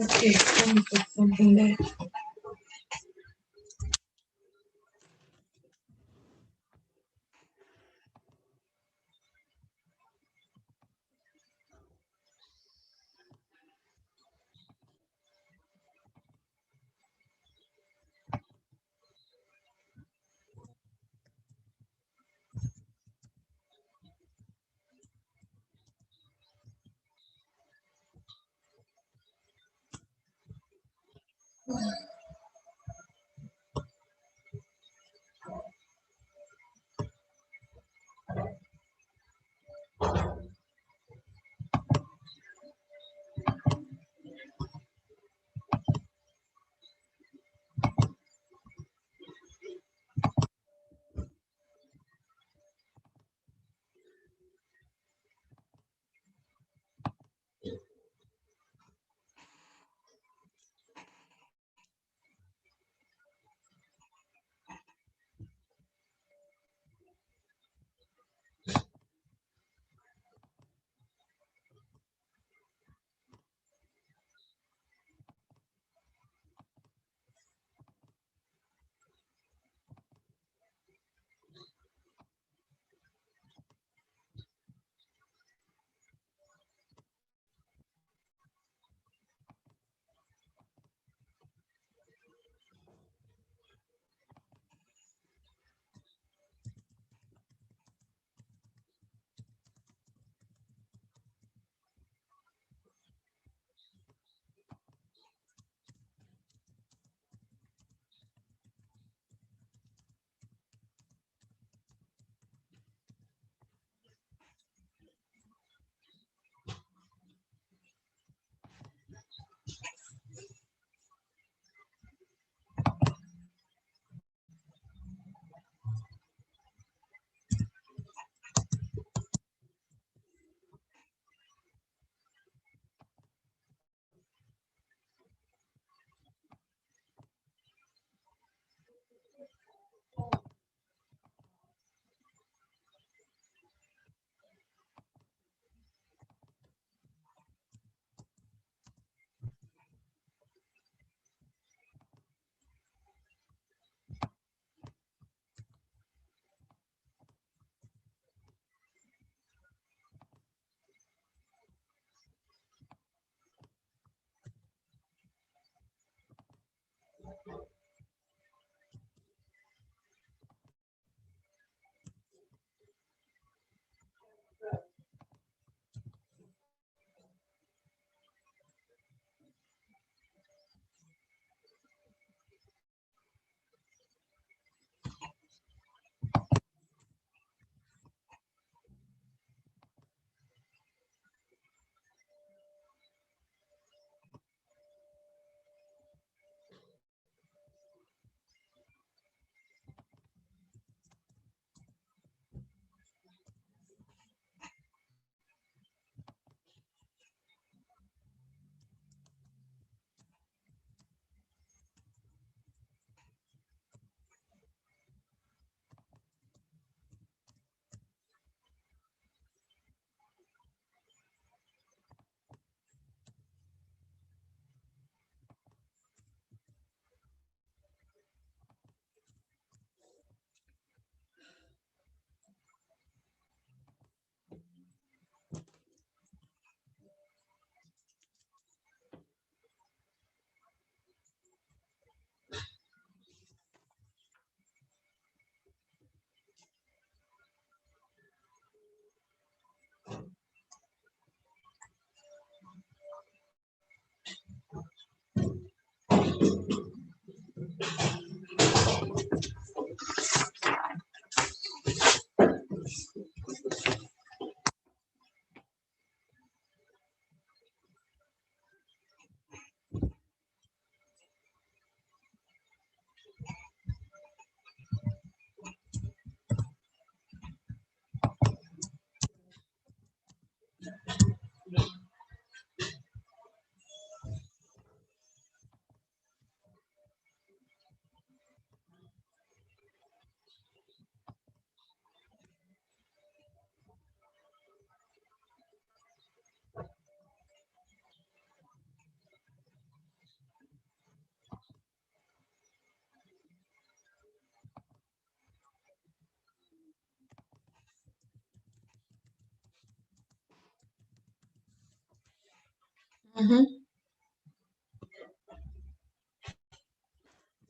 Okay, let me put something there.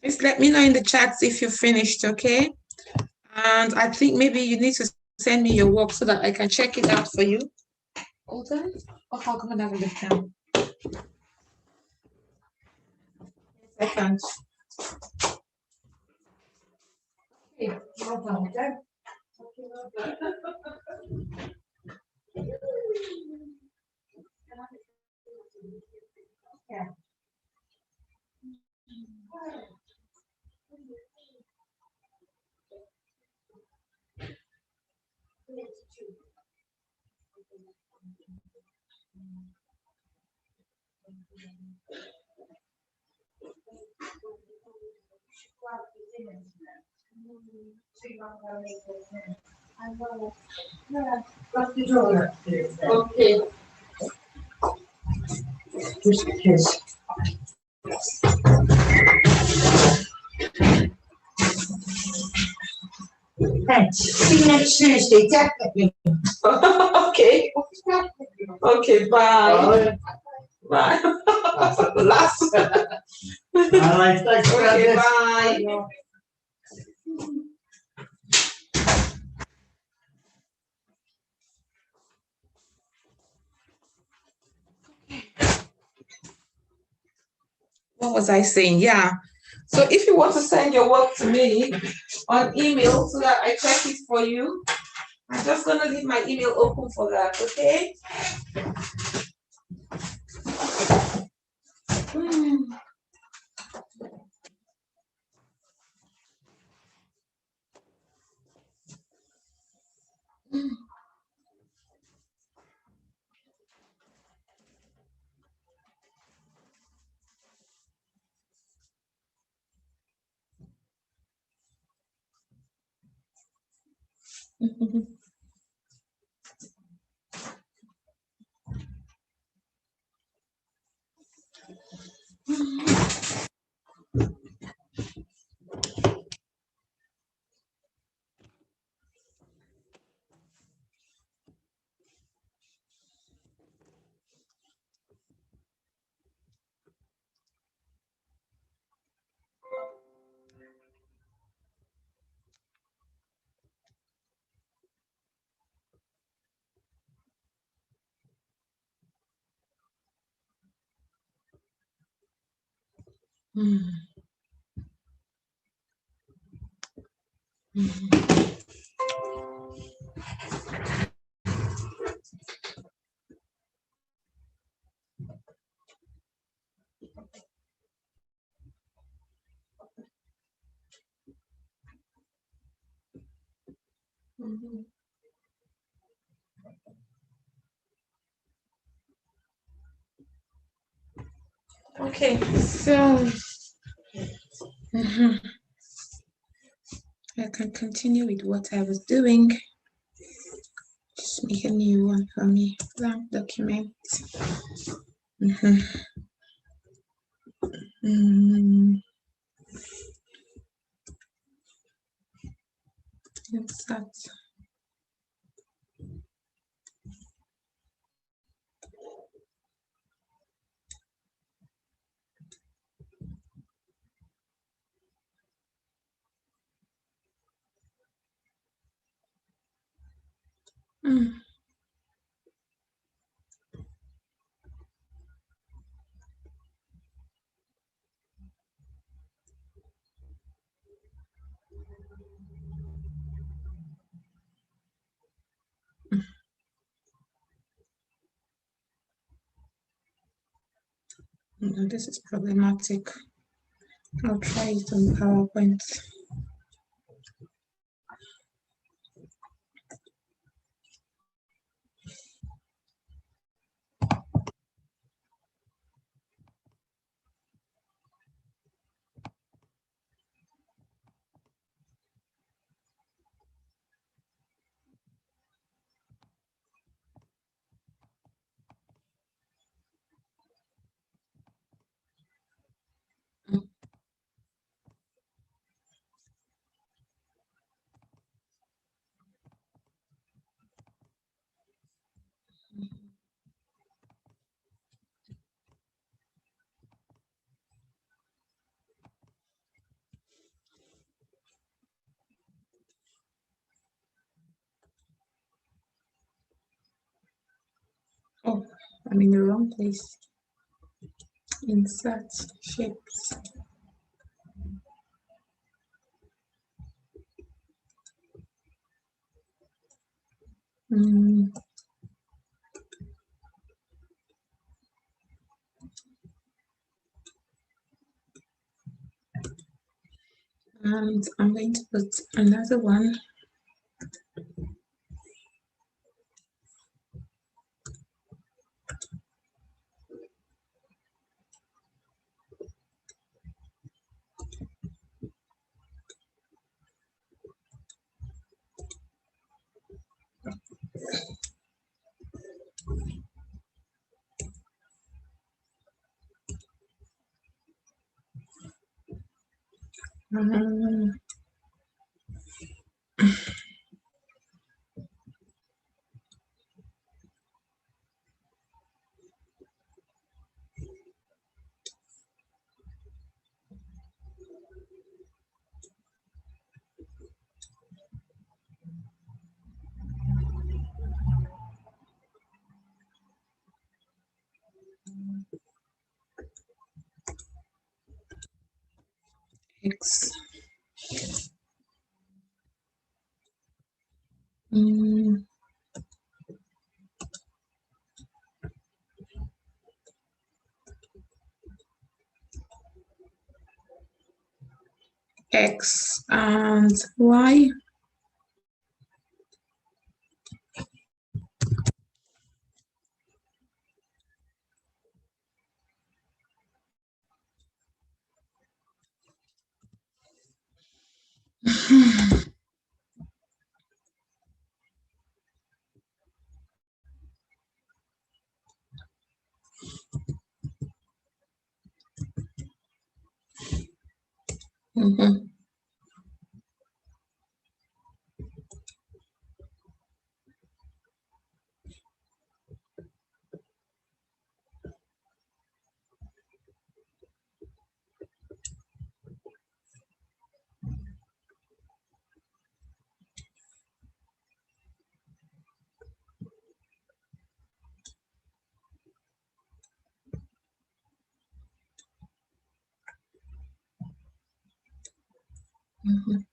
Please let me know in the chats if you finished, okay? And I think maybe you need to send me your work so that I can check it out for you. Hold on. Oh, how come I have the time? Second. Okay, well done, okay? Yeah. Okay. Just in case. Thanks. See you next Tuesday, definitely. Okay. Okay, bye. Bye. Last. All right, thanks. Okay, bye. What was I saying? Yeah. So if you want to send your work to me on email so that I check it for you, I'm just going to leave my email open for that, okay? Okay, so I can continue with what I was doing. Just make a new one for me. Blank document. What's that? No, this is problematic. I'll try it on PowerPoint. Oh, I'm in the wrong place. Insert shapes. Mm. And I'm going to put another one. Um, X. Mm. X and Y. Mhm. Mhm.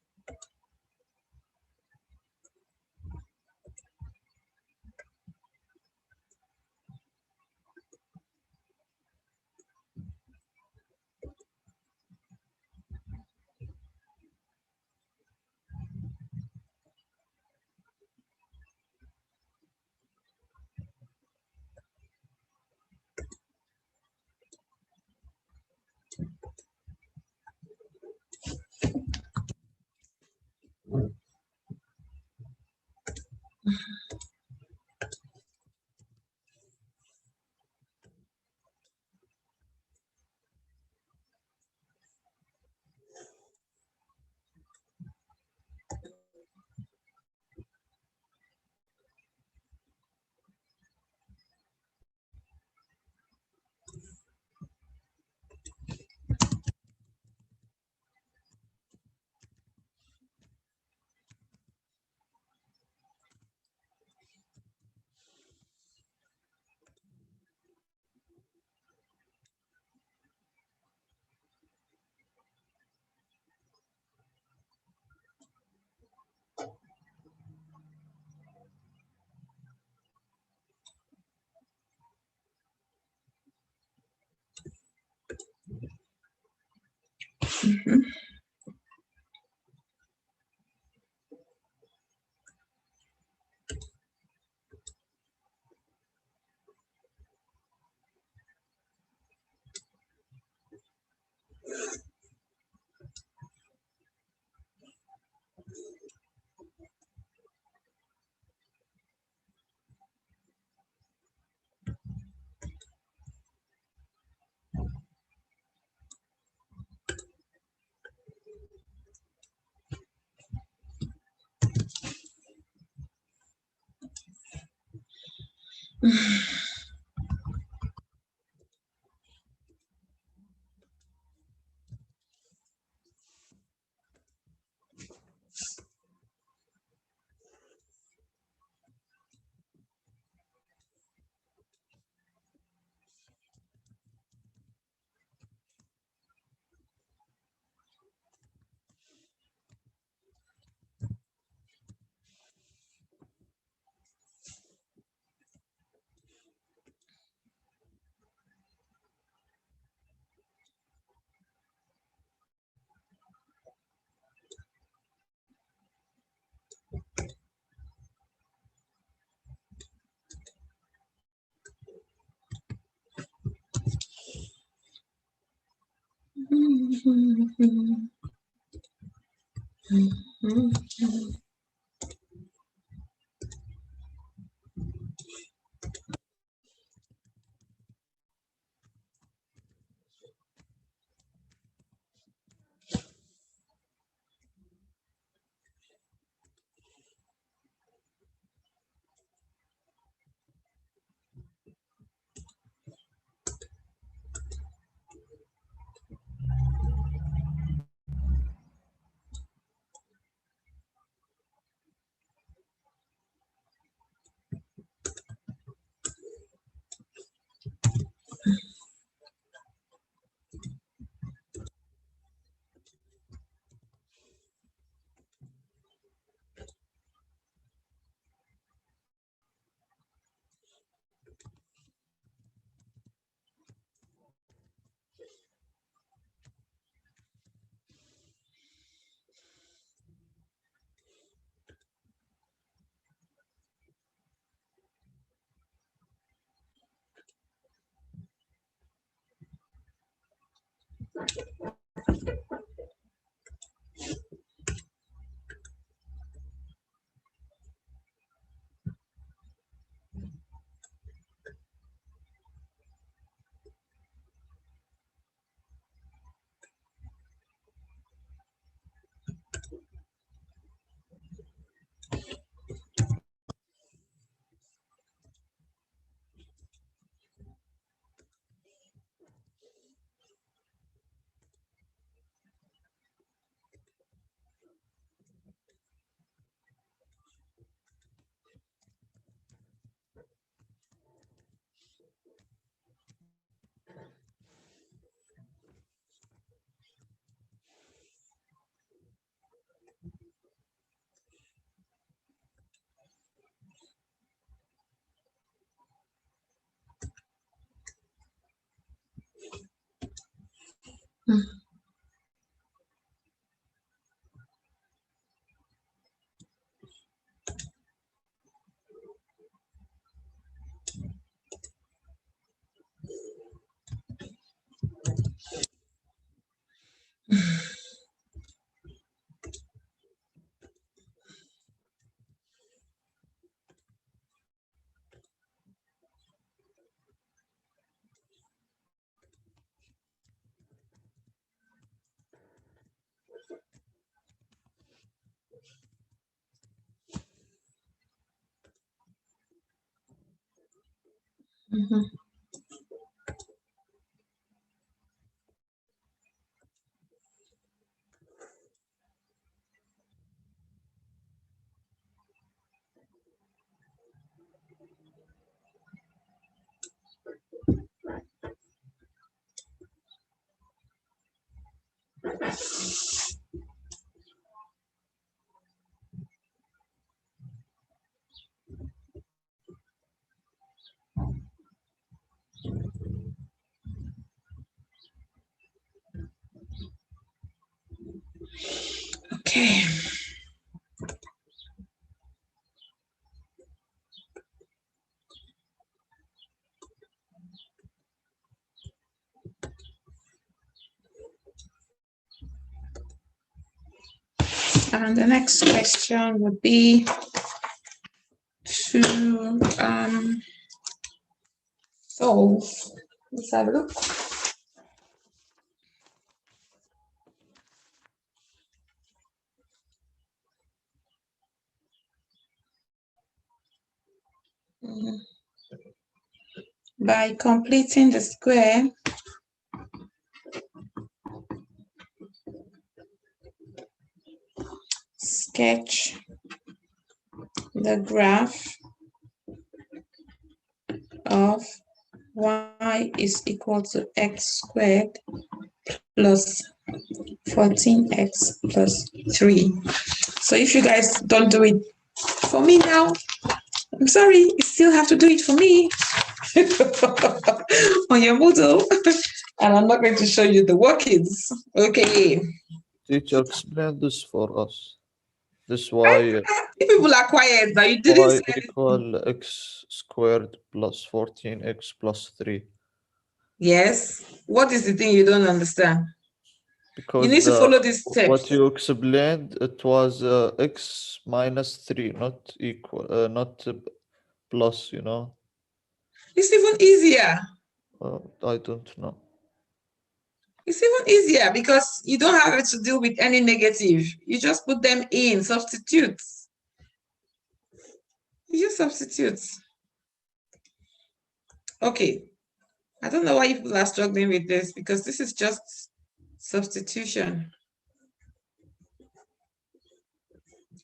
Mhm. Okay. And the next question would be to solve. Let's have a look. By completing the square, sketch the graph of y is equal to x squared plus 14x plus 3. So if you guys don't do it for me now, I'm sorry, you still have to do it for me on your Moodle. And I'm not going to show you the workings. Okay. Teacher, explain this for us. This y People are quiet now. You didn't y say anything. equal x squared plus 14x plus 3. Yes. What is the thing you don't understand? Because You need to follow these steps. what you explained, it was x minus 3, not equal, not plus, you know. It's even easier. I don't know. It's even easier because you don't have to deal with any negative. You just put them in, substitute. You just substitute. Okay. I don't know why people are struggling with this because this is just substitution.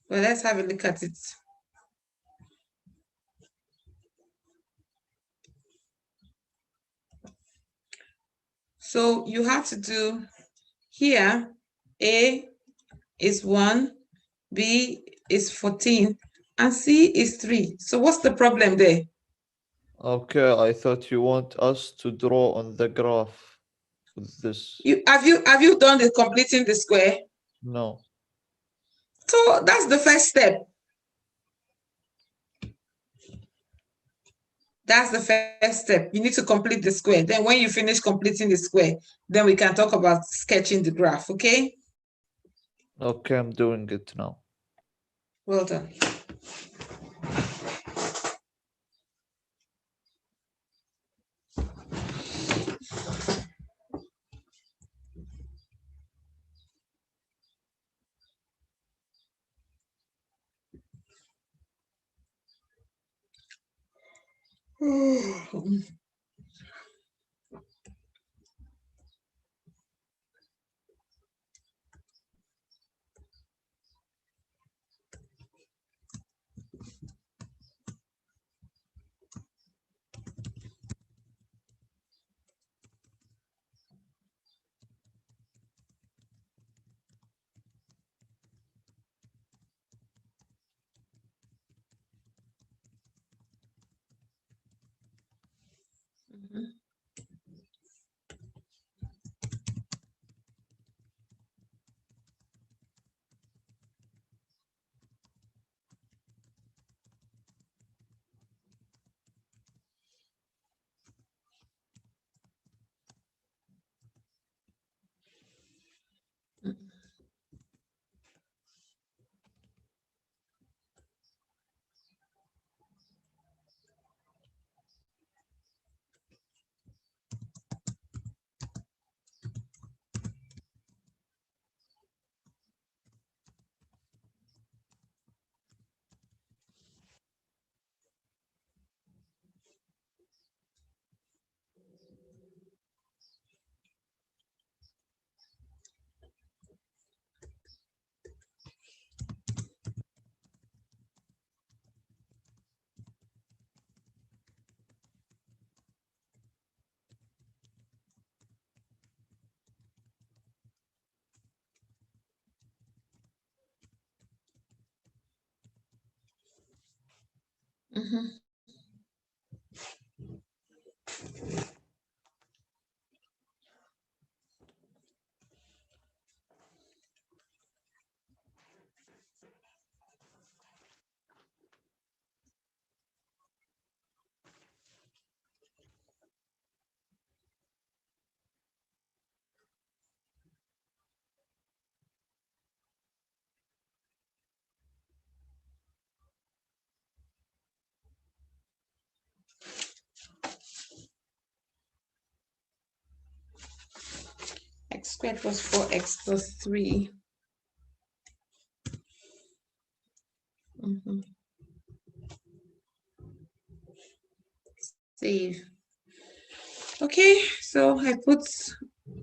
Well, let's have a look at it. So you have to do here, A is 1, B is 14, and C is 3. So what's the problem there? Okay, I thought you want us to draw on the graph with this. Have you done the completing the square? No. So that's the first step. That's the first step. You need to complete the square. Then when you finish completing the square, then we can talk about sketching the graph, okay? Okay, I'm doing it now. Well done. X squared plus 4x plus 3. Save. Okay, so I put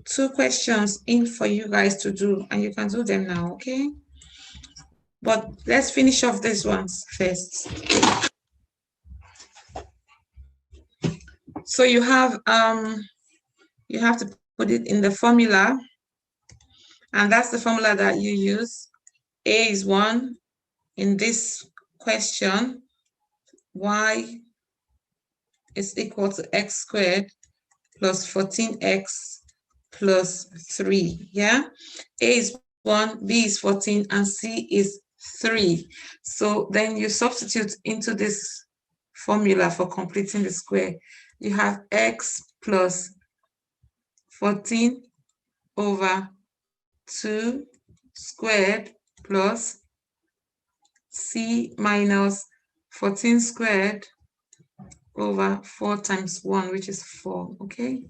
2 questions in for you guys to do, and you can do them now, okay? But let's finish off these ones first. So you have to put it in the formula, and that's the formula that you use. A is 1 in this question. Y is equal to x squared plus 14x plus 3. Yeah, A is 1, B is 14, and C is 3. So then you substitute into this formula for completing the square. You have x plus 14 over 2 squared plus c minus 14 squared over 4 times 1, which is 4, okay?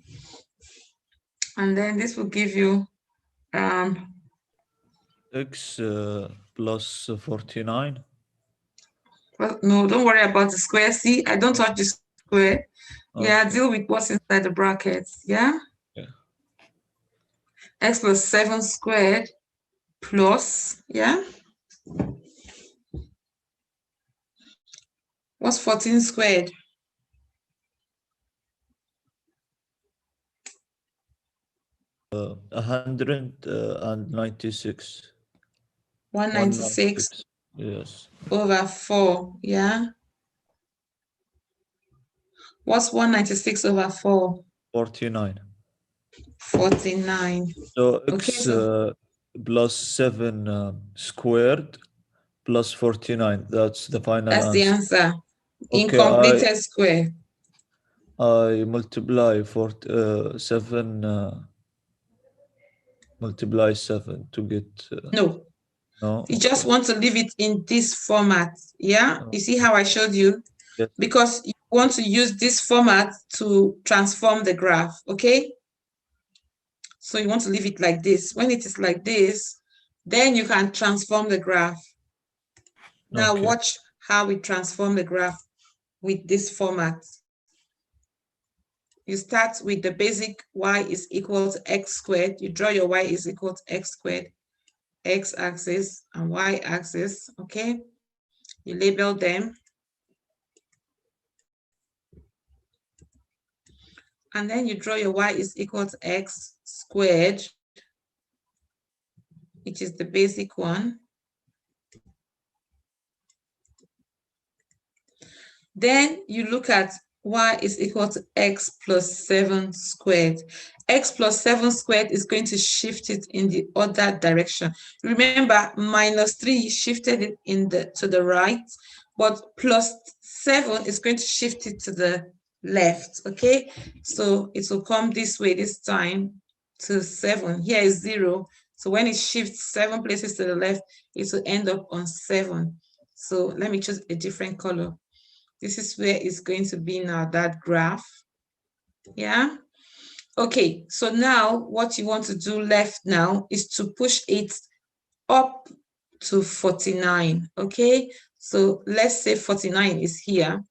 And then this will give you X plus 49. well, no, don't worry about the square. See, I don't touch the square. Yeah, Okay. deal with what's inside the brackets. Yeah. Yeah. X plus 7 squared plus, yeah. What's 14 squared? Uh, 196. 196 Yes. over 4, yeah. What's 196 over 4? 49. 49. So Okay, X so plus 7 squared plus 49. That's the final that's the answer. answer. Okay, Incompleted square. I multiply 7 multiply 7 to get No, no. you Okay. just want to leave it in this format. Yeah, you see how I showed you? Yes. Because you want to use this format to transform the graph, okay? So you want to leave it like this. When it is like this, then you can transform the graph. Now Okay. watch how we transform the graph with this format. You start with the basic y is equal to x squared. You draw your y is equal to x squared, x-axis and y-axis, okay? You label them. And then you draw your y is equal to x squared, which is the basic one. Then you look at y is equal to x plus 7 squared. X plus 7 squared is going to shift it in the other direction. Remember, minus 3 shifted it to the right, but plus 7 is going to shift it to the left, okay? So it will come this way this time to 7. Here is 0. So when it shifts 7 places to the left, it will end up on 7. So let me choose a different color. This is where it's going to be now, that graph. Yeah. Okay, so now what you want to do left now is to push it up to 49. Okay, so let's say 49 is here.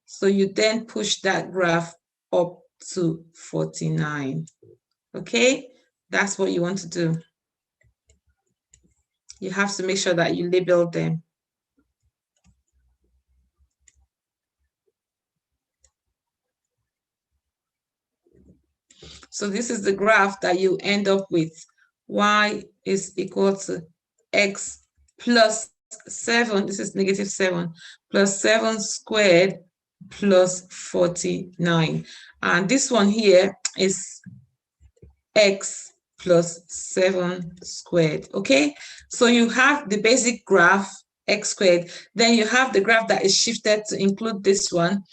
So you then push that graph up to 49. Okay, that's what you want to do. You have to make sure that you label them. So this is the graph that you end up with. Y is equal to x plus 7, this is negative 7, plus 7 squared plus 49. And this one here is x plus 7 squared, okay? So you have the basic graph, x squared. Then you have the graph that is shifted to include this one.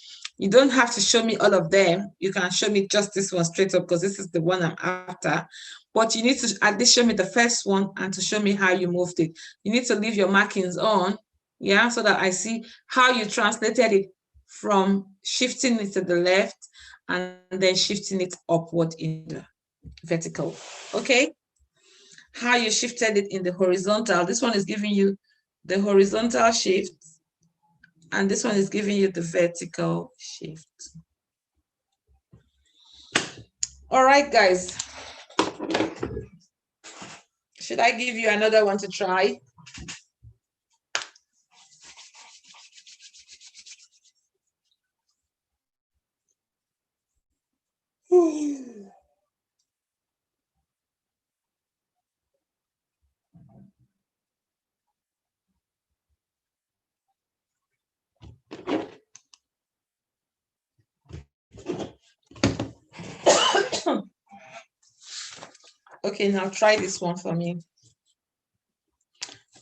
You don't have to show me all of them. You can show me just this one straight up because this is the one I'm after. But you need to at least show me the first one and to show me how you moved it. You need to leave your markings on, yeah, so that I see how you translated it from shifting it to the left and then shifting it upward in the vertical, okay? How you shifted it in the horizontal. This one is giving you the horizontal shift, and this one is giving you the vertical shift. All right, guys. Should I give you another one to try? Okay, now try this one for me.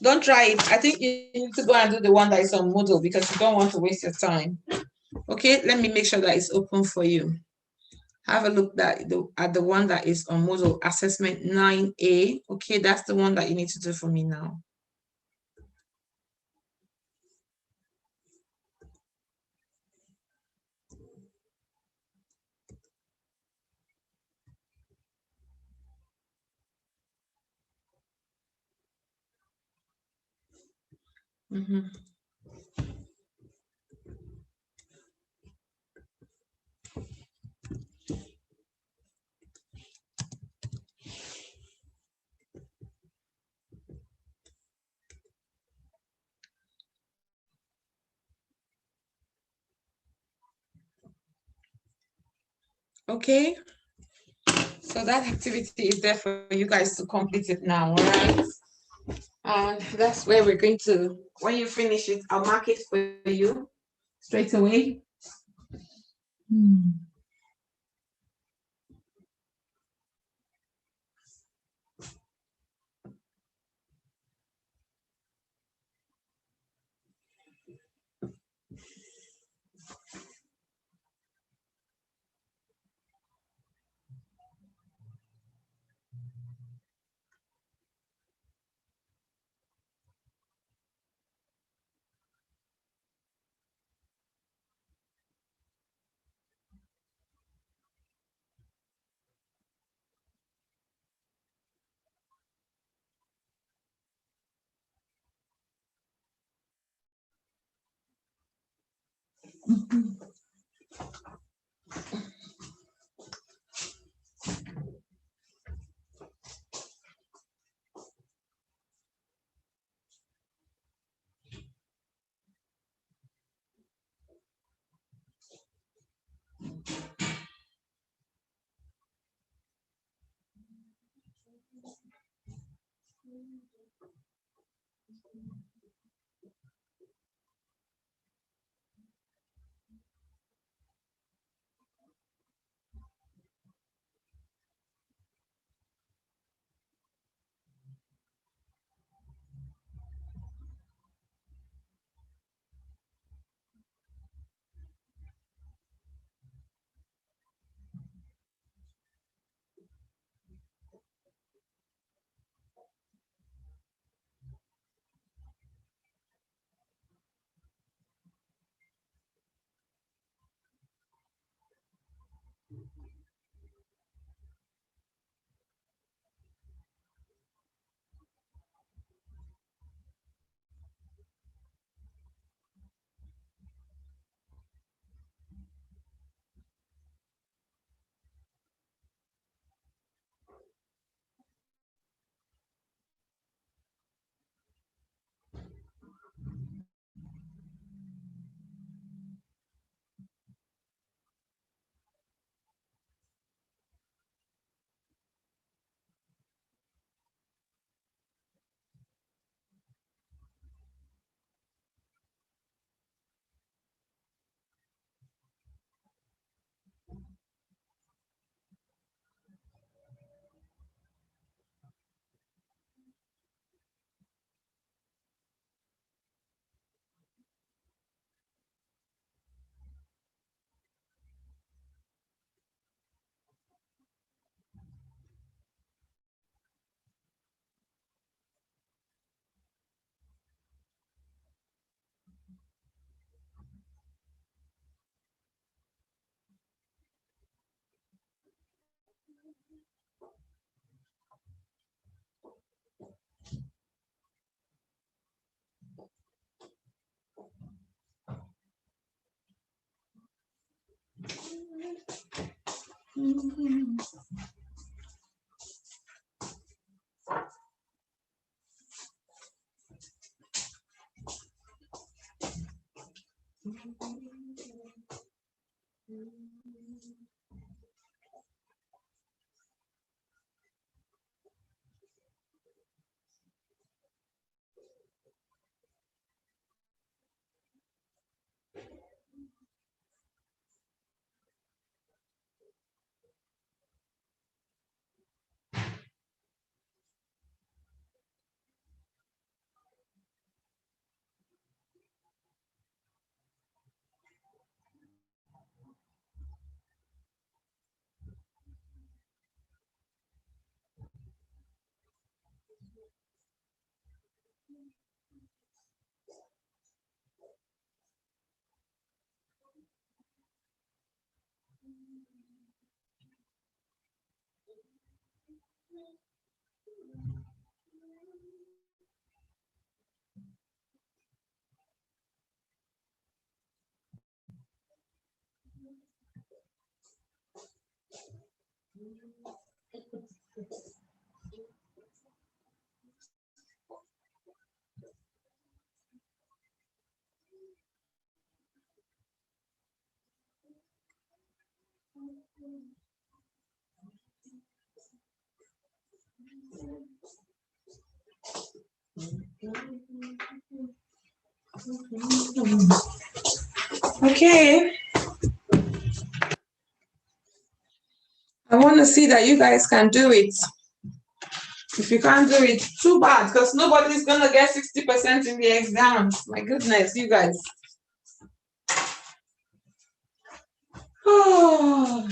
Don't try it. I think you need to go and do the one that is on Moodle because you don't want to waste your time. Okay, let me make sure that it's open for you. have a look at the one that is on model assessment 9A. Okay, that's the one that you need to do for me now. Mm-hmm. Okay, so that activity is there for you guys to complete it now, all right? And that's where we're going to, when you finish it, I'll mark it for you straight away. Okay. I want to see that you guys can do it. If you can't do it, too bad, because nobody's going to get 60% in the exams. My goodness, you guys. Oh.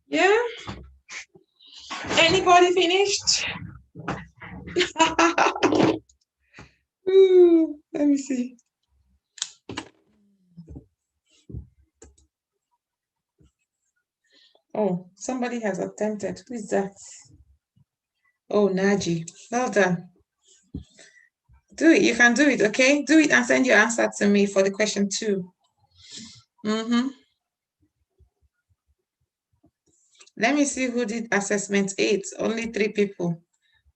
Yeah? Anybody finished? Ooh, let me see. Oh, somebody has attempted. Who is that? Oh, Naji. Well done. Do it. You can do it, okay? Do it and send your answer to me for the question 2. Let me see who did assessment 8. Only 3 people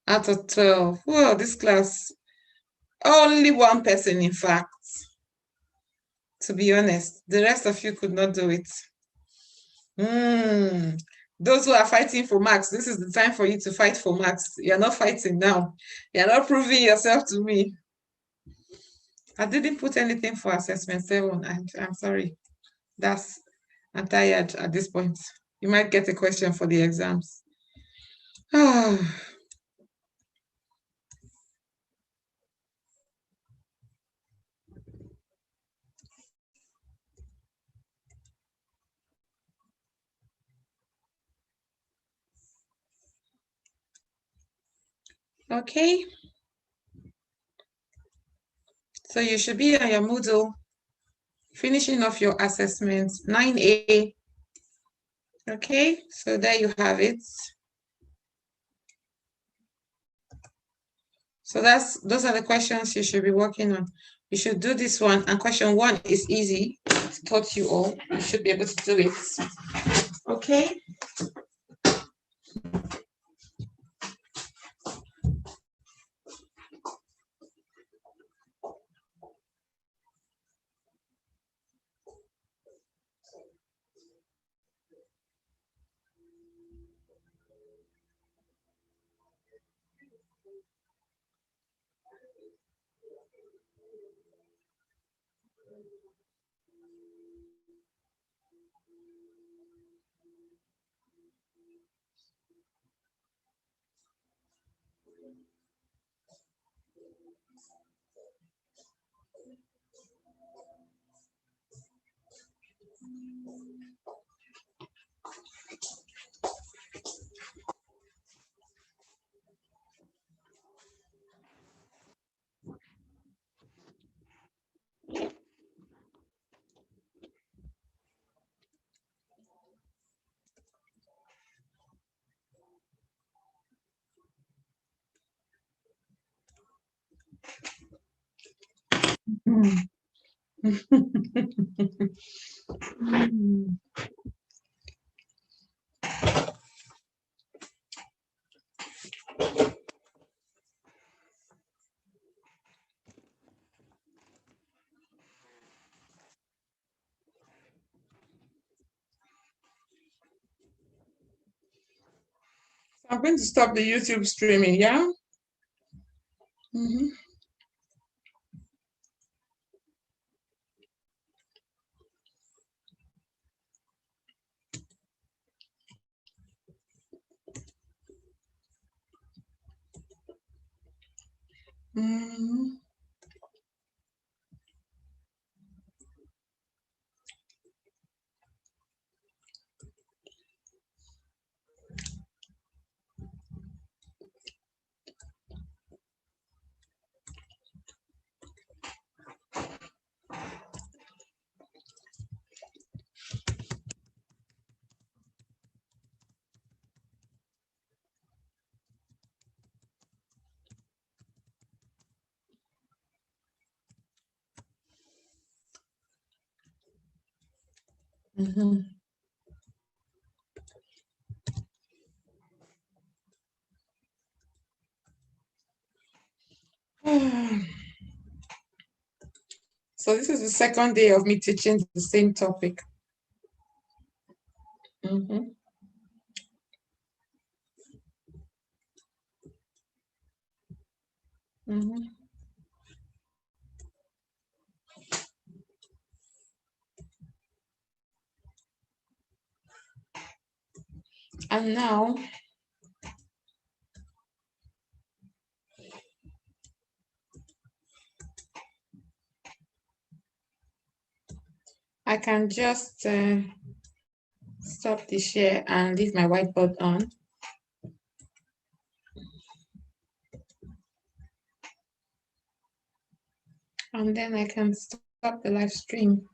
out of 12. Whoa, this class. Only 1 person, in fact. To be honest, the rest of you could not do it. Those who are fighting for marks, this is the time for you to fight for marks. You're not fighting now. You're not proving yourself to me. I didn't put anything for assessment 7. I'm sorry. I'm tired at this point. You might get a question for the exams. Okay. So you should be on your Moodle, finishing off your assessment 9A. Okay, so there you have it. So those are the questions you should be working on. You should do this one, and question 1 is easy. I've taught you all. You should be able to do it. Okay. I'm going to stop the YouTube streaming, yeah? So this is the second day of me teaching the same topic. And now, I can just stop the share and leave my whiteboard on. And then I can stop the live stream.